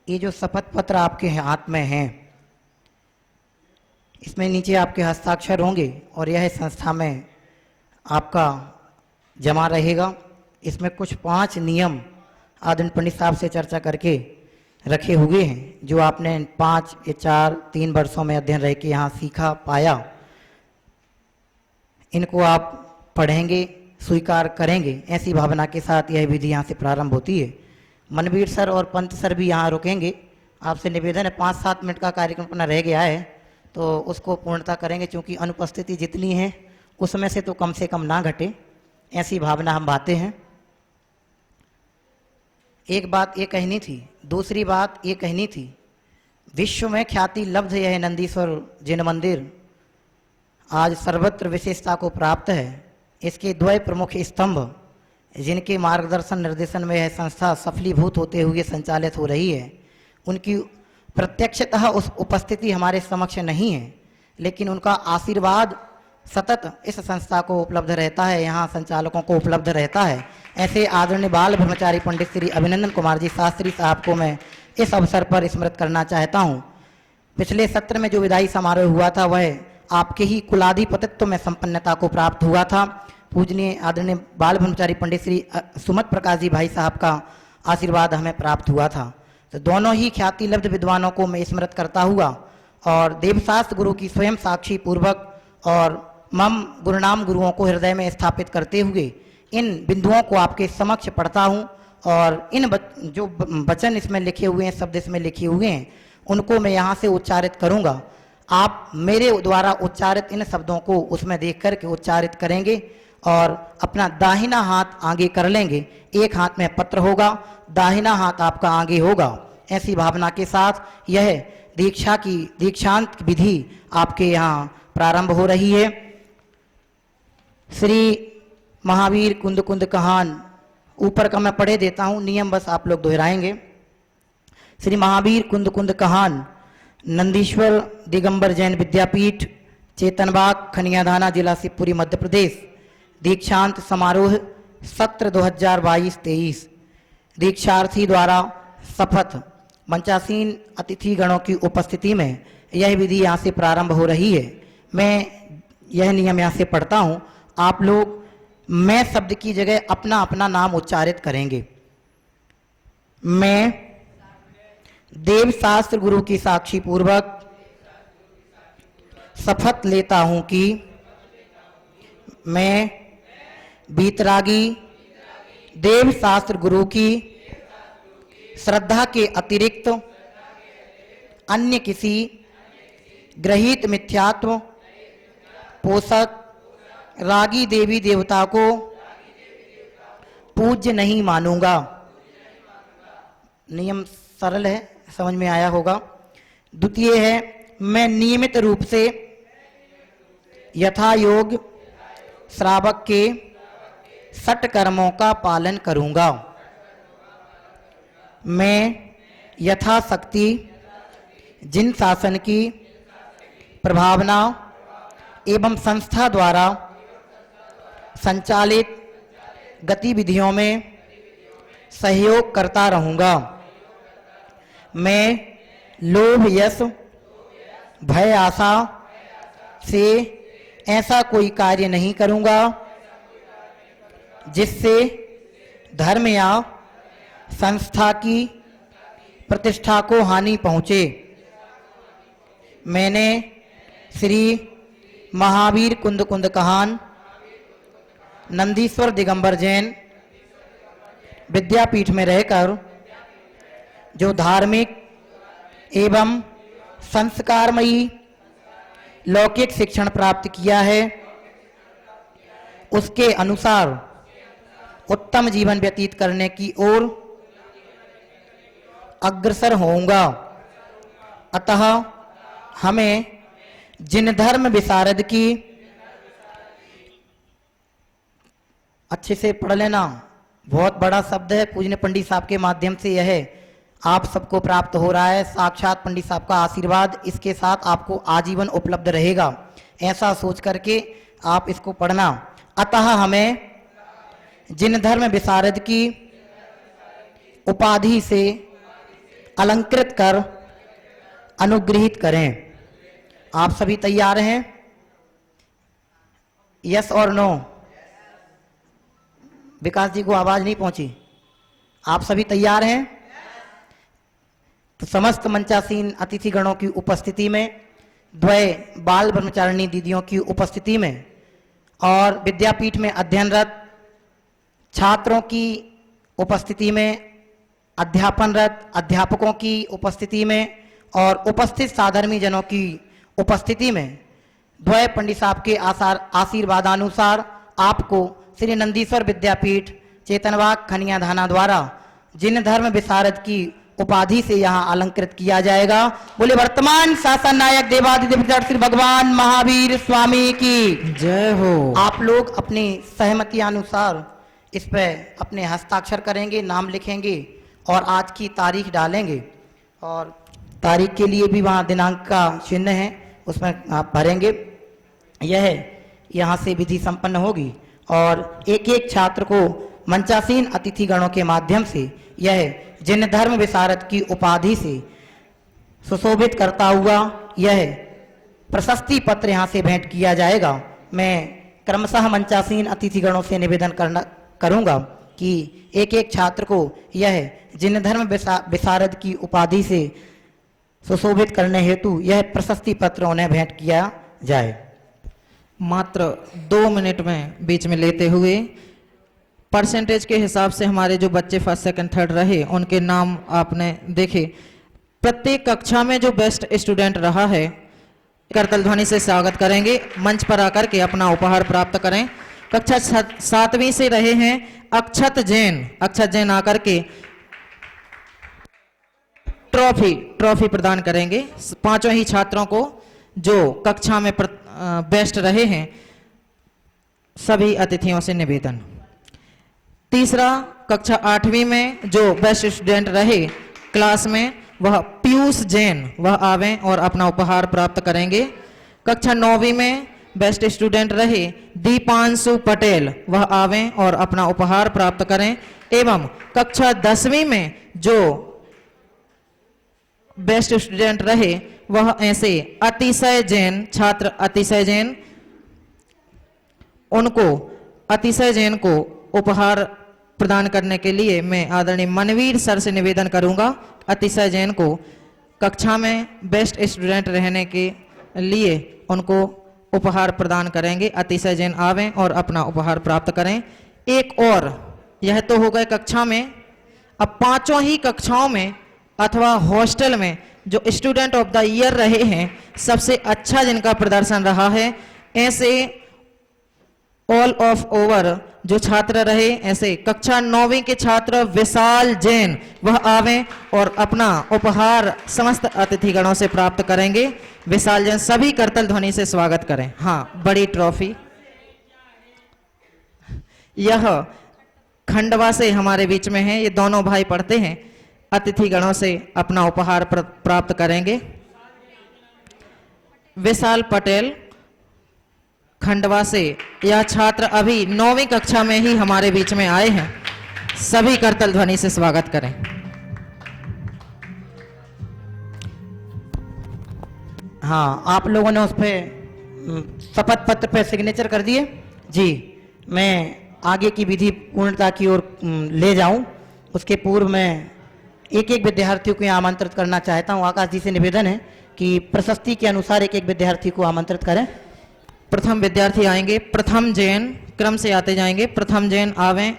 ये जो शपथ पत्र आपके हाथ में हैं, इसमें नीचे आपके हस्ताक्षर होंगे और यह संस्था में आपका जमा रहेगा। इसमें कुछ 5 नियम आदरणीय पंडित साहब से चर्चा करके रखे हुए हैं, जो आपने 5 या 4 3 वर्षों में अध्ययन रह के यहाँ सीखा पाया। इनको आप पढ़ेंगे, स्वीकार करेंगे, ऐसी भावना के साथ यह विधि यहाँ से प्रारंभ होती है। मनवीर सर और पंत सर भी यहाँ रुकेंगे। आपसे निवेदन है, 5-7 मिनट का कार्यक्रम अपना रह गया है तो उसको पूर्णता करेंगे, क्योंकि अनुपस्थिति जितनी है उसमें से तो कम ना घटे, ऐसी भावना हम बातें हैं। एक बात ये कहनी थी। दूसरी बात ये कहनी थी, विश्व में ख्याति लब्ध यह नंदीश्वर जिन मंदिर आज सर्वत्र विशेषता को प्राप्त है। इसके 2 प्रमुख स्तंभ, जिनके मार्गदर्शन निर्देशन में यह संस्था सफलीभूत होते हुए संचालित हो रही है, उनकी प्रत्यक्षतः उस उपस्थिति हमारे समक्ष नहीं है, लेकिन उनका आशीर्वाद सतत इस संस्था को उपलब्ध रहता है, यहाँ संचालकों को उपलब्ध रहता है। ऐसे आदरणीय बाल ब्रह्मचारी पंडित श्री अभिनंदन कुमार जी शास्त्री साहब को मैं इस अवसर पर स्मृत करना चाहता हूँ। पिछले सत्र में जो विदाई समारोह हुआ था वह आपके ही कुलाधिपतित्व में संपन्नता को प्राप्त हुआ था। पूजनीय आदरणीय बाल ब्रह्मचारी पंडित श्री सुमत प्रकाश जी भाई साहब का आशीर्वाद हमें प्राप्त हुआ था। तो दोनों ही ख्याति लब्ध विद्वानों को मैं स्मृत करता हुआ और देवशास्त्र गुरु की स्वयं साक्षी पूर्वक और मम गुरुनाम गुरुओं को हृदय में स्थापित करते हुए इन बिंदुओं को आपके समक्ष पढ़ता हूँ और इन जो वचन इसमें लिखे हुए हैं, शब्द इसमें लिखे हुए हैं, उनको मैं यहाँ से उच्चारित करूँगा। आप मेरे द्वारा उच्चारित इन शब्दों को उसमें देख कर के उच्चारित करेंगे और अपना दाहिना हाथ आगे कर लेंगे। एक हाथ में पत्र होगा, दाहिना हाथ आपका आगे होगा। ऐसी भावना के साथ यह दीक्षा की दीक्षांत विधि आपके यहाँ प्रारंभ हो रही है। श्री महावीर कुंद कुंद कहान, ऊपर का मैं पढ़े देता हूँ, नियम बस आप लोग दोहराएंगे। श्री महावीर कुंद कुंद कहान, नंदीश्वर दिगंबर जैन विद्यापीठ, चेतनबाग, खनियाधाना, जिला शिवपुरी, मध्य प्रदेश। दीक्षांत समारोह सत्र 2022-23। दीक्षार्थी द्वारा शपथ, मंचासीन अतिथि गणों की उपस्थिति में यह विधि यहाँ से प्रारंभ हो रही है। मैं यह नियम यहाँ से पढ़ता हूँ, आप लोग मैं शब्द की जगह अपना अपना नाम उच्चारित करेंगे। मैं देव शास्त्र गुरु की साक्षी पूर्वक शपथ लेता हूं कि मैं बीतरागी देव शास्त्र गुरु की श्रद्धा के अतिरिक्त अन्य किसी ग्रहित मिथ्यात्व पोषक रागी देवी देवता को पूज्य नहीं मानूंगा। नियम सरल है, समझ में आया होगा। द्वितीय है, मैं नियमित रूप से यथा योग श्रावक के सट कर्मों का पालन करूंगा। मैं यथाशक्ति जिन शासन की प्रभावना एवं संस्था द्वारा संचालित गतिविधियों में सहयोग करता रहूंगा। मैं लोभ यश भय आशा से ऐसा कोई कार्य नहीं करूंगा जिससे धर्म या संस्था की प्रतिष्ठा को हानि पहुंचे। मैंने श्री महावीर कुंद कुंद कहान नंदीश्वर दिगंबर जैन विद्यापीठ में रहकर जो धार्मिक एवं संस्कारमयी लौकिक शिक्षण प्राप्त किया है, उसके अनुसार उत्तम जीवन व्यतीत करने की ओर अग्रसर होऊंगा। अतः हमें जिन धर्म विशारद की, अच्छे से पढ़ लेना, बहुत बड़ा शब्द है, पूजनीय पंडित साहब के माध्यम से यह आप सबको प्राप्त हो रहा है। साक्षात पंडित साहब का आशीर्वाद इसके साथ आपको आजीवन उपलब्ध रहेगा। ऐसा सोच करके आप इसको पढ़ना। अतः हमें जिन धर्म विशारद की उपाधि से अलंकृत कर अनुग्रहित करें। आप सभी तैयार हैं? यस और नो? विकास जी को आवाज नहीं पहुंची। आप सभी तैयार हैं? तो समस्त मंचासीन अतिथिगणों की उपस्थिति में, द्वय बाल ब्रह्मचारिणी दीदियों की उपस्थिति में और विद्यापीठ में अध्ययनरत छात्रों की उपस्थिति में, अध्यापनरत अध्यापकों की उपस्थिति में और उपस्थित साधर्मी जनों की उपस्थिति में द्वय पंडित साहब के आशीर्वादानुसार आपको श्री नंदीश्वर विद्यापीठ चेतनबाग खनिया धाना द्वारा जिन धर्म विशारद की उपाधि से यहाँ अलंकृत किया जाएगा। बोले वर्तमान शासन नायक देवाधिदेव श्री भगवान महावीर स्वामी की जय हो। आप लोग अपनी सहमति अनुसार इस पे अपने हस्ताक्षर करेंगे, नाम लिखेंगे और आज की तारीख डालेंगे और तारीख के लिए भी वहाँ दिनांक का चिन्ह है, उसमें आप भरेंगे। यह यहाँ से विधि संपन्न होगी और एक एक छात्र को मंचासीन अतिथिगणों के माध्यम से यह जिन धर्म विशारद की उपाधि से सुशोभित करता हुआ यह प्रशस्ति पत्र यहाँ से भेंट किया जाएगा। मैं क्रमशः मंचासीन अतिथिगणों से निवेदन करूँगा कि एक एक छात्र को यह जिन धर्म विशारद की उपाधि से सुशोभित करने हेतु यह प्रशस्ति पत्र उन्हें भेंट किया जाए। मात्र 2 मिनट में बीच में लेते हुए परसेंटेज के हिसाब से हमारे जो बच्चे फर्स्ट सेकंड थर्ड रहे उनके नाम आपने देखे। प्रत्येक कक्षा में जो बेस्ट स्टूडेंट रहा है करतल ध्वनि से स्वागत करेंगे। मंच पर आकर के अपना उपहार प्राप्त करें। कक्षा 7वीं से रहे हैं अक्षत जैन आकर के ट्रॉफी प्रदान करेंगे 5 ही छात्रों को जो कक्षा में बेस्ट रहे हैं। सभी अतिथियों से निवेदन। तीसरा, कक्षा 8वीं में जो बेस्ट स्टूडेंट रहे क्लास में वह पीयूष जैन, वह आवें और अपना उपहार प्राप्त करेंगे। कक्षा 9वीं में बेस्ट स्टूडेंट रहे दीपांशु पटेल, वह आवें और अपना उपहार प्राप्त करें। एवं कक्षा 10वीं में जो बेस्ट स्टूडेंट रहे वह ऐसे अतिशय जैन, छात्र अतिशय जैन, उनको अतिशय जैन को उपहार प्रदान करने के लिए मैं आदरणीय मनवीर सर से निवेदन करूंगा। अतिशय जैन को कक्षा में बेस्ट स्टूडेंट रहने के लिए उनको उपहार प्रदान करेंगे। अतिशय जैन आवें और अपना उपहार प्राप्त करें। एक और, यह तो हो गए कक्षा में, अब 5 ही कक्षाओं में अथवा हॉस्टल में जो स्टूडेंट ऑफ द ईयर रहे हैं, सबसे अच्छा जिनका प्रदर्शन रहा है, ऐसे ऑल ऑफ ओवर जो छात्र रहे, ऐसे कक्षा 9वीं के छात्र विशाल जैन, वह आवें और अपना उपहार समस्त अतिथिगणों से प्राप्त करेंगे। विशाल जैन सभी करतल ध्वनि से स्वागत करें। हाँ, बड़ी ट्रॉफी यह खंडवा से हमारे बीच में है, ये दोनों भाई पढ़ते हैं। अतिथिगणों से अपना उपहार प्राप्त करेंगे। विशाल पटेल खंडवा से, यह छात्र अभी 9वीं कक्षा में ही हमारे बीच में आए हैं। सभी करतल ध्वनि से स्वागत करें। हाँ, आप लोगों ने उस पे शपथ पत्र पे सिग्नेचर कर दिए जी। मैं आगे की विधि पूर्णता की ओर ले जाऊं, उसके पूर्व मैं एक एक विद्यार्थियों को आमंत्रित करना चाहता हूं। आकाश जी से निवेदन है कि प्रशस्ति के अनुसार एक एक विद्यार्थी को आमंत्रित करें। प्रथम विद्यार्थी आएंगे प्रथम जैन, क्रम से आते जाएंगे। प्रथम जैन आवें।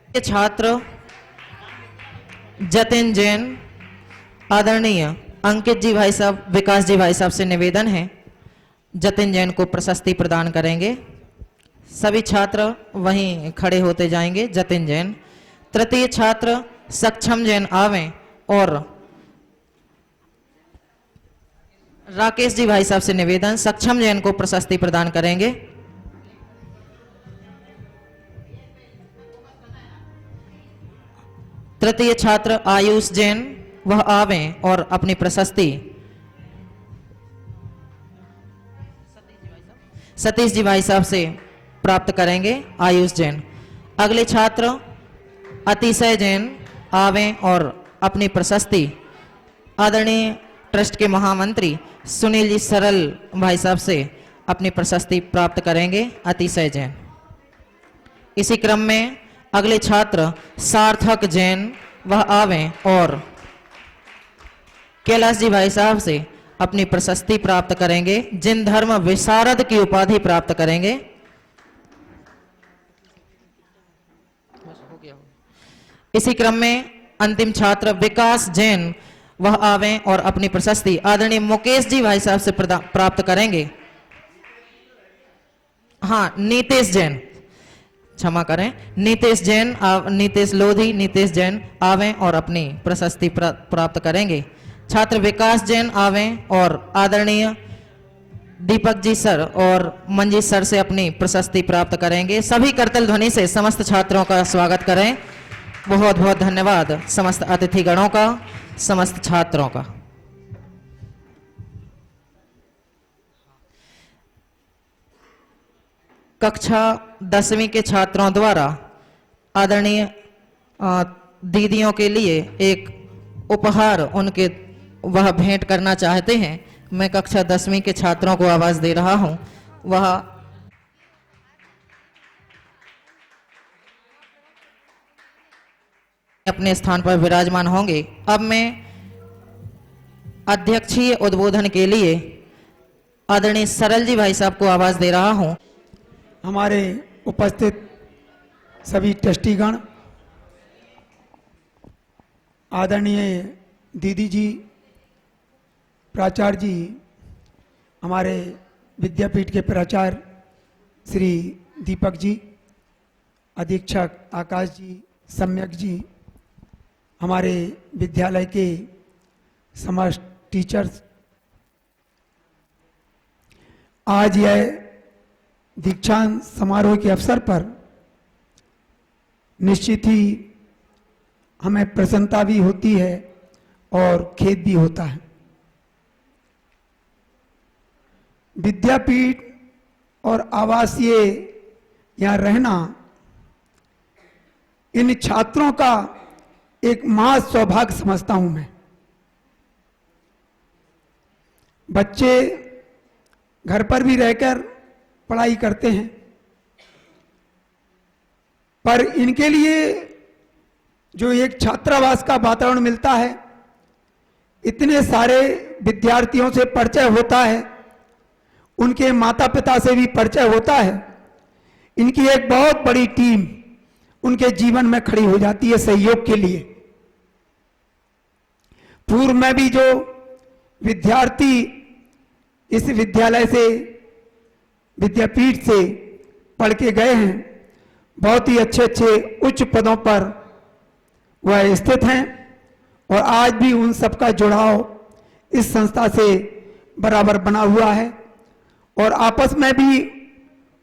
छात्र जतिन जैन, आदरणीय अंकित जी भाई साहब, विकास जी भाई साहब से निवेदन है जतिन जैन को प्रशस्ति प्रदान करेंगे। सभी छात्र वहीं खड़े होते जाएंगे। जतिन जैन। तृतीय छात्र सक्षम जैन आवें और राकेश जी भाई साहब से निवेदन, सक्षम जैन को प्रशस्ति प्रदान करेंगे। तृतीय छात्र आयुष जैन, वह आवें और अपनी प्रशस्ति सतीश जी भाई साहब से प्राप्त करेंगे आयुष जैन। अगले छात्र अतिशय जैन आवें और अपनी प्रशस्ति आदरणीय ट्रस्ट के महामंत्री सुनील जी सरल भाई साहब से अपनी प्रशस्ति प्राप्त करेंगे अतिशय जैन। इसी क्रम में अगले छात्र सार्थक जैन वह आवें और कैलाश जी भाई साहब से अपनी प्रशस्ति प्राप्त करेंगे, जिन धर्म विशारद की उपाधि प्राप्त करेंगे। इसी क्रम में अंतिम छात्र विकास जैन वह आवें और अपनी प्रशस्ति आदरणीय मुकेश जी भाई साहब से प्राप्त करेंगे। हाँ, नीतेश जैन, क्षमा करें, नीतेश जैन, नीतेश लोधी, नीतेश जैन आवें और अपनी प्रशस्ति प्राप्त करेंगे। छात्र विकास जैन आवें और आदरणीय दीपक जी सर और मंजीत सर से अपनी प्रशस्ति प्राप्त करेंगे। सभी करतल ध्वनि से समस्त छात्रों का स्वागत करें। बहुत बहुत धन्यवाद समस्त अतिथिगणों का, समस्त छात्रों का। कक्षा 10वीं के छात्रों द्वारा आदरणीय दीदियों के लिए एक उपहार उनके वह भेंट करना चाहते हैं। मैं कक्षा 10वीं के छात्रों को आवाज दे रहा हूं, वह अपने स्थान पर विराजमान होंगे। अब मैं अध्यक्षीय उद्बोधन के लिए आदरणीय सरल जी भाई साहब को आवाज दे रहा हूं। हमारे उपस्थित सभी ट्रस्टीगण, आदरणीय दीदी जी, प्राचार्य जी, हमारे विद्यापीठ के प्राचार्य श्री दीपक जी, अधीक्षक आकाश जी, सम्यक जी, हमारे विद्यालय के समस्त टीचर्स, आज यह दीक्षांत समारोह के अवसर पर निश्चित ही हमें प्रसन्नता भी होती है और खेद भी होता है। विद्यापीठ और आवासीय यहाँ रहना इन छात्रों का एक महा सौभाग्य समझता हूं मैं। बच्चे घर पर भी रहकर पढ़ाई करते हैं, पर इनके लिए जो एक छात्रावास का वातावरण मिलता है, इतने सारे विद्यार्थियों से परिचय होता है, उनके माता पिता से भी परिचय होता है, इनकी एक बहुत बड़ी टीम उनके जीवन में खड़ी हो जाती है सहयोग के लिए। पूर्व में भी जो विद्यार्थी इस विद्यालय से, विद्यापीठ से पढ़ के गए हैं, बहुत ही अच्छे अच्छे उच्च पदों पर वह स्थित हैं और आज भी उन सबका जुड़ाव इस संस्था से बराबर बना हुआ है और आपस में भी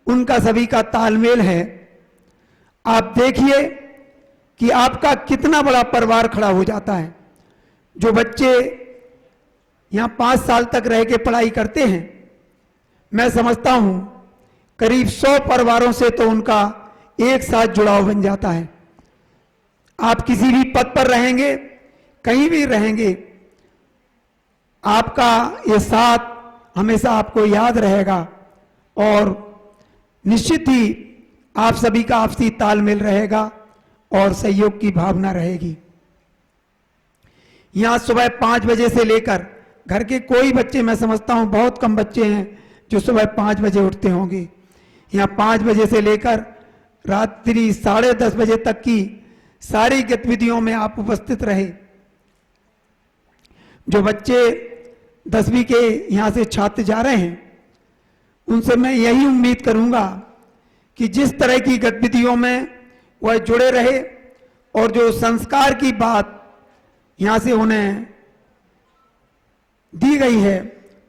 उनका सभी का तालमेल है। आप देखिए कि आपका कितना बड़ा परिवार खड़ा हो जाता है। जो बच्चे यहाँ 5 साल तक रह के पढ़ाई करते हैं, मैं समझता हूँ करीब 100 परिवारों से तो उनका एक साथ जुड़ाव बन जाता है। आप किसी भी पद पर रहेंगे, कहीं भी रहेंगे, आपका ये साथ हमेशा आपको याद रहेगा और निश्चित ही आप सभी का आपसी तालमेल रहेगा और सहयोग की भावना रहेगी। यहाँ सुबह 5 बजे से लेकर घर के कोई बच्चे, मैं समझता हूँ बहुत कम बच्चे हैं जो सुबह 5 बजे उठते होंगे। यहाँ 5 बजे से लेकर रात्रि 10:30 बजे तक की सारी गतिविधियों में आप उपस्थित रहे। जो बच्चे 10वीं के यहाँ से छात्र जा रहे हैं, उनसे मैं यही उम्मीद करूंगा कि जिस तरह की गतिविधियों में वह जुड़े रहे और जो संस्कार की बात यहाँ से उन्हें दी गई है,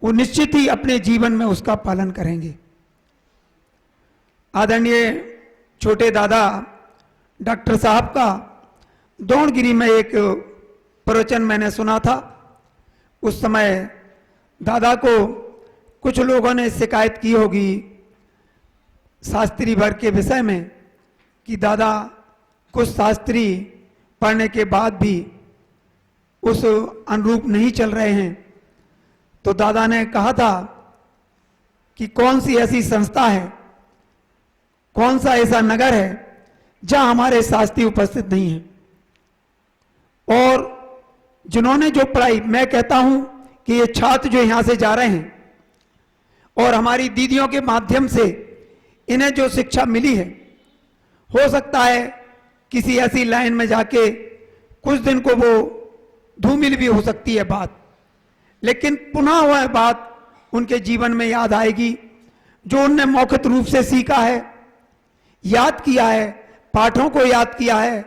वो निश्चित ही अपने जीवन में उसका पालन करेंगे। आदरणीय छोटे दादा डॉक्टर साहब का द्रोणगिरी में एक प्रवचन मैंने सुना था। उस समय दादा को कुछ लोगों ने शिकायत की होगी शास्त्री वर्ग के विषय में कि दादा कुछ शास्त्री पढ़ने के बाद भी उस अनुरूप नहीं चल रहे हैं, तो दादा ने कहा था कि कौन सी ऐसी संस्था है, कौन सा ऐसा नगर है जहां हमारे शास्त्री उपस्थित नहीं है। और जिन्होंने जो पढ़ाई, मैं कहता हूं कि ये छात्र जो यहां से जा रहे हैं और हमारी दीदियों के माध्यम से इन्हें जो शिक्षा मिली है, हो सकता है किसी ऐसी लाइन में जाके कुछ दिन को वो धूमिल भी हो सकती है बात, लेकिन पुनः वह बात उनके जीवन में याद आएगी जो उनने मौखिक रूप से सीखा है, याद किया है, पाठों को याद किया है,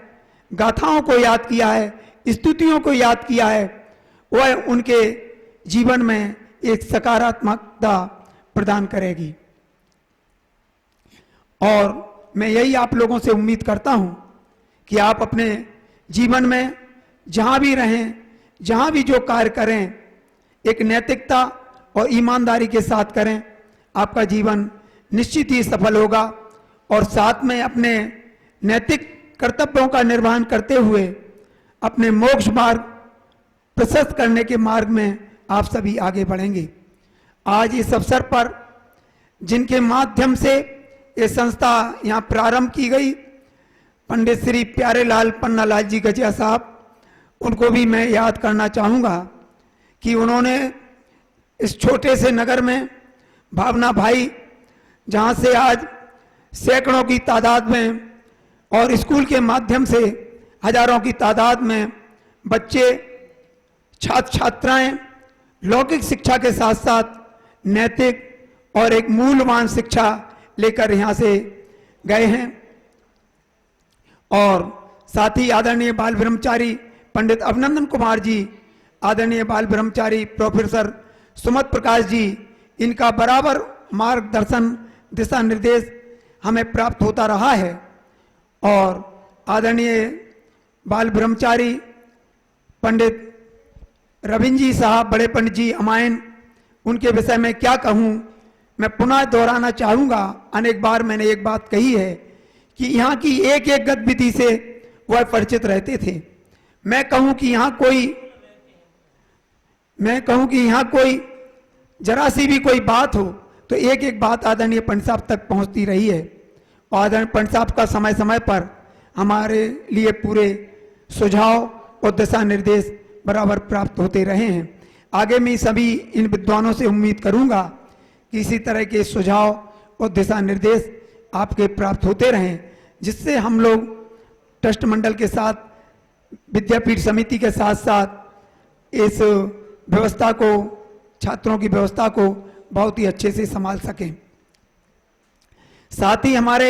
गाथाओं को याद किया है, स्तुतियों को याद किया है। वह उनके जीवन में एक सकारात्मकता प्रदान करेगी। और मैं यही आप लोगों से उम्मीद करता हूं कि आप अपने जीवन में जहां भी रहें, जहां भी जो कार्य करें, एक नैतिकता और ईमानदारी के साथ करें। आपका जीवन निश्चित ही सफल होगा और साथ में अपने नैतिक कर्तव्यों का निर्वहन करते हुए अपने मोक्ष मार्ग प्रशस्त करने के मार्ग में आप सभी आगे बढ़ेंगे। आज इस अवसर पर जिनके माध्यम से ये संस्था यहाँ प्रारंभ की गई, पंडित श्री प्यारेलाल पन्नालाल जी गजिया साहब, उनको भी मैं याद करना चाहूँगा कि उन्होंने इस छोटे से नगर में भावना भाई, जहाँ से आज सैकड़ों की तादाद में और स्कूल के माध्यम से हजारों की तादाद में बच्चे, छात्र छात्राएं लौकिक शिक्षा के साथ साथ नैतिक और एक मूल्यवान शिक्षा लेकर यहाँ से गए हैं। और साथ ही आदरणीय बाल ब्रह्मचारी पंडित अभिनंदन कुमार जी, आदरणीय बाल ब्रह्मचारी प्रोफेसर सुमत प्रकाश जी, इनका बराबर मार्गदर्शन, दिशा निर्देश हमें प्राप्त होता रहा है। और आदरणीय बाल ब्रह्मचारी पंडित रविंद्र जी साहब, बड़े पंडित जी अमायन, उनके विषय में क्या कहूँ, मैं पुनः दोहराना चाहूँगा। अनेक बार मैंने एक बात कही है कि यहाँ की एक एक गतिविधि से वह परिचित रहते थे। मैं कहूँ कि यहाँ कोई जरा सी भी कोई बात हो तो एक एक बात आदरणीय पंडित साहब तक पहुँचती रही है। और आदरणीय पंडित साहब का समय समय पर हमारे लिए पूरे सुझाव और दिशा निर्देश बराबर प्राप्त होते रहे हैं। आगे मैं सभी इन विद्वानों से उम्मीद करूंगा कि इसी तरह के सुझाव और दिशा निर्देश आपके प्राप्त होते रहें, जिससे हम लोग ट्रस्ट मंडल के साथ, विद्यापीठ समिति के साथ साथ इस व्यवस्था को, छात्रों की व्यवस्था को बहुत ही अच्छे से संभाल सकें। साथ ही हमारे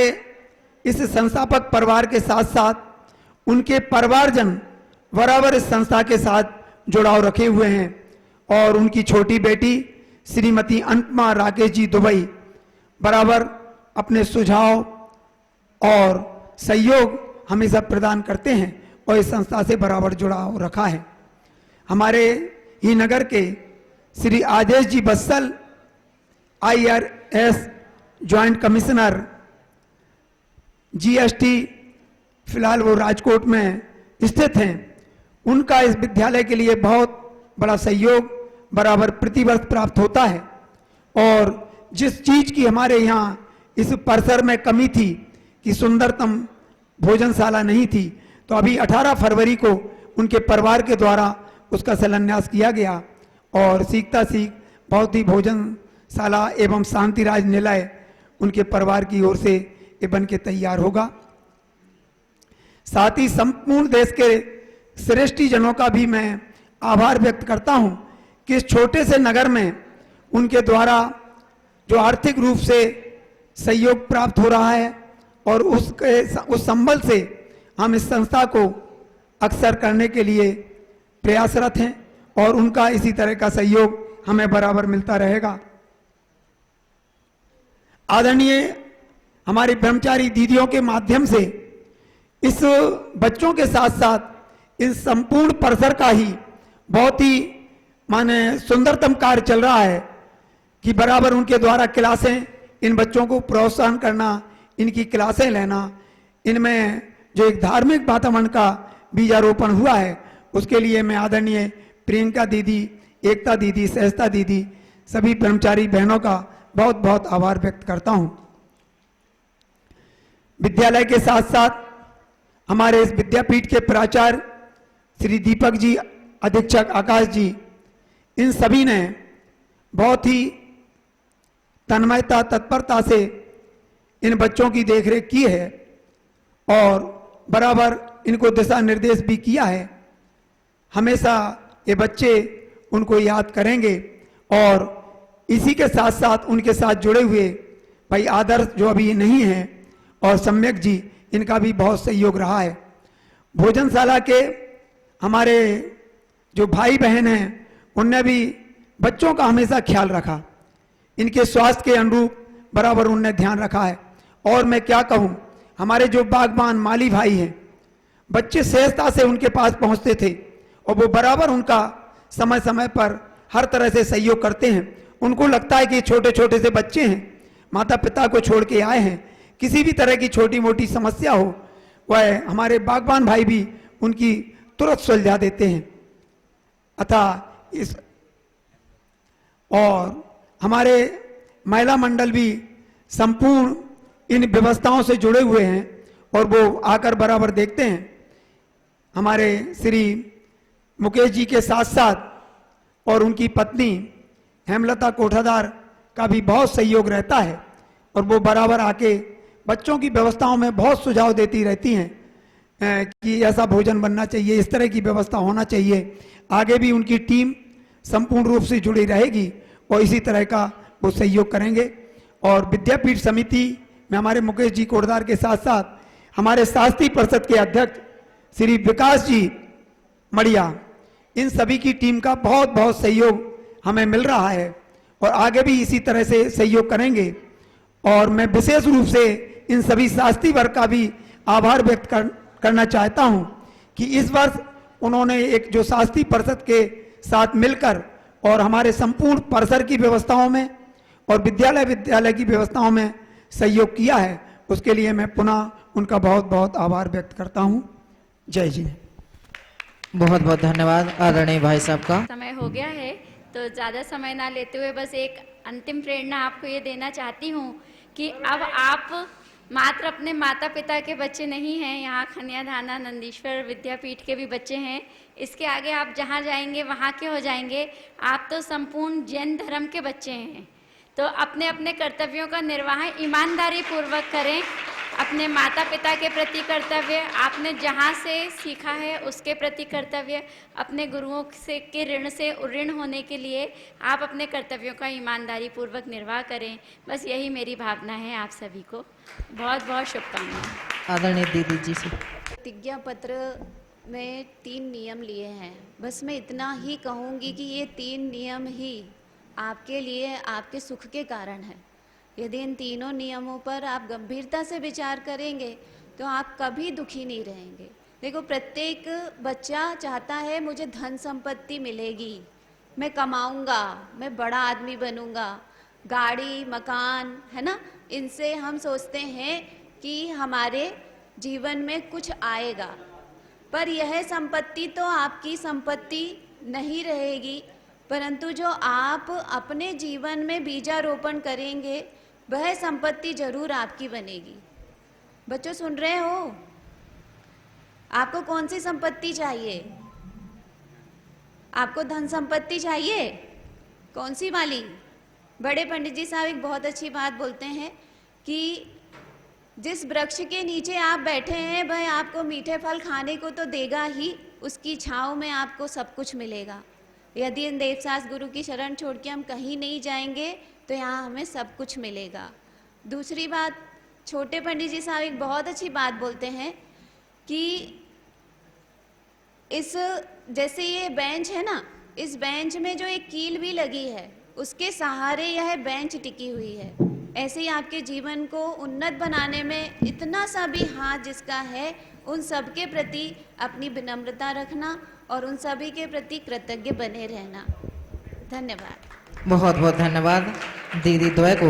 इस संस्थापक परिवार के साथ साथ उनके परिवारजन बराबर इस संस्था के साथ जुड़ाव रखे हुए हैं। और उनकी छोटी बेटी श्रीमती अनुपमा राकेश जी दुबई बराबर अपने सुझाव और सहयोग हमेशा प्रदान करते हैं और इस संस्था से बराबर जुड़ाव रखा है। हमारे ही नगर के श्री आदेश जी बस्सल, IRS ज्वाइंट कमिश्नर, GST, फिलहाल वो राजकोट में स्थित हैं। उनका इस विद्यालय के लिए बहुत बड़ा सहयोग बराबर प्रतिवर्ष प्राप्त होता है। और जिस चीज की हमारे यहाँ इस परिसर में कमी थी कि सुंदरतम भोजनशाला नहीं थी, तो अभी 18 फरवरी को उनके परिवार के द्वारा उसका शिलान्यास किया गया और सीखता सीख बहुत ही भोजनशाला एवं शांतिराज निलय उनके परिवार की ओर से ये बन के तैयार होगा। साथ ही संपूर्ण देश के श्रेष्ठी जनों का भी मैं आभार व्यक्त करता हूं कि इस छोटे से नगर में उनके द्वारा जो आर्थिक रूप से सहयोग प्राप्त हो रहा है और उस संबल से हम इस संस्था को अक्सर करने के लिए प्रयासरत हैं और उनका इसी तरह का सहयोग हमें बराबर मिलता रहेगा। आदरणीय हमारी ब्रह्मचारी दीदियों के माध्यम से इस बच्चों के साथ साथ इस संपूर्ण परिसर का ही बहुत ही सुंदरतम कार्य चल रहा है कि बराबर उनके द्वारा क्लासें इन बच्चों को प्रोत्साहन करना, इनकी क्लासें लेना, इनमें जो एक धार्मिक वातावरण का बीजारोपण हुआ है, उसके लिए मैं आदरणीय प्रियंका दीदी, एकता दीदी, सहजता दीदी, सभी कर्मचारी बहनों का बहुत बहुत आभार व्यक्त करता हूं। विद्यालय के साथ साथ हमारे इस विद्यापीठ के प्राचार्य श्री दीपक जी, अधीक्षक आकाश जी, इन सभी ने बहुत ही तन्मयता, तत्परता से इन बच्चों की देखरेख की है और बराबर इनको दिशा निर्देश भी किया है। हमेशा ये बच्चे उनको याद करेंगे और इसी के साथ साथ उनके साथ जुड़े हुए भाई आदर्श जो अभी नहीं हैं और सम्यक जी, इनका भी बहुत सहयोग रहा है। भोजनशाला के हमारे जो भाई बहन हैं, उनने भी बच्चों का हमेशा ख्याल रखा, इनके स्वास्थ्य के अनुरूप बराबर उनने ध्यान रखा है। और मैं क्या कहूँ, हमारे जो बागबान माली भाई हैं, बच्चे सहजता से उनके पास पहुँचते थे और वो बराबर उनका समय समय पर हर तरह से सहयोग करते हैं। उनको लगता है कि छोटे छोटे से बच्चे हैं, माता पिता को छोड़ के आए हैं, किसी भी तरह की छोटी मोटी समस्या हो, वह हमारे बागबान भाई भी उनकी तुरंत सुलझा देते हैं। अतः इस और हमारे महिला मंडल भी संपूर्ण इन व्यवस्थाओं से जुड़े हुए हैं और वो आकर बराबर देखते हैं। हमारे श्री मुकेश जी के साथ साथ और उनकी पत्नी हेमलता कोठादार का भी बहुत सहयोग रहता है और वो बराबर आके बच्चों की व्यवस्थाओं में बहुत सुझाव देती रहती हैं कि ऐसा भोजन बनना चाहिए, इस तरह की व्यवस्था होना चाहिए। आगे भी उनकी टीम संपूर्ण रूप से जुड़ी रहेगी और इसी तरह का वो सहयोग करेंगे। और विद्यापीठ समिति में हमारे मुकेश जी कोठादार के साथ साथ हमारे शास्त्री परिषद के अध्यक्ष श्री विकास जी मड़िया, इन सभी की टीम का बहुत बहुत सहयोग हमें मिल रहा है और आगे भी इसी तरह से सहयोग करेंगे। और मैं विशेष रूप से इन सभी शास्त्री वर्ग का भी आभार व्यक्त करना चाहता हूं कि इस वर्ष उन्होंने एक जो शास्त्री परिषद के साथ मिलकर और हमारे संपूर्ण परिसर की व्यवस्थाओं में और विद्यालय की व्यवस्थाओं में सहयोग किया है, उसके लिए मैं पुनः उनका बहुत बहुत आभार व्यक्त करता हूं। जय जी। बहुत बहुत धन्यवाद आदरणीय भाई साहब का। समय हो गया है तो ज़्यादा समय ना लेते हुए बस एक अंतिम प्रेरणा आपको ये देना चाहती हूँ कि अब आप मात्र अपने माता पिता के बच्चे नहीं हैं, यहाँ खनिया धाना नंदीश्वर विद्यापीठ के भी बच्चे हैं। इसके आगे आप जहाँ जाएंगे वहाँ के हो जाएंगे। आप तो संपूर्ण जैन धर्म के बच्चे हैं, तो अपने अपने कर्तव्यों का निर्वाह ईमानदारी पूर्वक करें। अपने माता पिता के प्रति कर्तव्य, आपने जहाँ से सीखा है उसके प्रति कर्तव्य, अपने गुरुओं से के ऋण से ऋण होने के लिए आप अपने कर्तव्यों का ईमानदारी पूर्वक निर्वाह करें। बस यही मेरी भावना है। आप सभी को बहुत बहुत शुभकामनाएं। आदरणीय दीदी जी से प्रतिज्ञा पत्र में 3 नियम लिए हैं। बस मैं इतना ही कहूँगी कि ये 3 नियम ही आपके लिए आपके सुख के कारण है। यदि इन तीनों नियमों पर आप गंभीरता से विचार करेंगे तो आप कभी दुखी नहीं रहेंगे। देखो, प्रत्येक बच्चा चाहता है मुझे धन संपत्ति मिलेगी, मैं कमाऊंगा, मैं बड़ा आदमी बनूंगा, गाड़ी मकान, है ना, इनसे हम सोचते हैं कि हमारे जीवन में कुछ आएगा। पर यह संपत्ति तो आपकी संपत्ति नहीं रहेगी, परंतु जो आप अपने जीवन में बीजारोपण करेंगे वह संपत्ति जरूर आपकी बनेगी। बच्चों सुन रहे हो? आपको कौन सी संपत्ति चाहिए? आपको धन संपत्ति चाहिए? कौन सी वाली? बड़े पंडित जी साहब एक बहुत अच्छी बात बोलते हैं कि जिस वृक्ष के नीचे आप बैठे हैं वह आपको मीठे फल खाने को तो देगा ही, उसकी छांव में आपको सब कुछ मिलेगा। यदि इन देवशास्त्र गुरु की शरण छोड़ के हम कहीं नहीं जाएंगे तो यहाँ हमें सब कुछ मिलेगा। दूसरी बात, छोटे पंडित जी साहब एक बहुत अच्छी बात बोलते हैं कि इस जैसे ये बेंच है ना, इस बेंच में जो एक कील भी लगी है उसके सहारे यह बेंच टिकी हुई है। ऐसे ही आपके जीवन को उन्नत बनाने में इतना सा भी हाथ जिसका है, उन सब के प्रति अपनी विनम्रता रखना और उन सभी के प्रति कृतज्ञ बने रहना। धन्यवाद। बहुत बहुत धन्यवाद दीदी द्वय को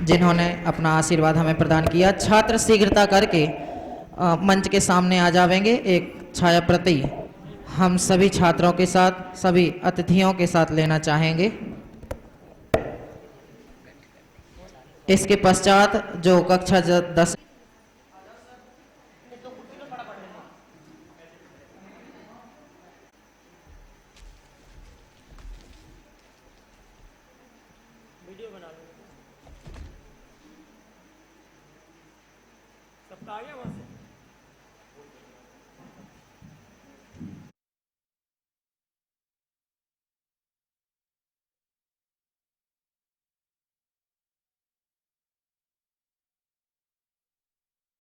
जिन्होंने अपना आशीर्वाद हमें प्रदान किया। छात्र शीघ्रता करके मंच के सामने आ जावेंगे। एक छाया प्रति हम सभी छात्रों के साथ, सभी अतिथियों के साथ लेना चाहेंगे। इसके पश्चात जो कक्षा 10 वीडियो बना लो। सबका आ गया बस।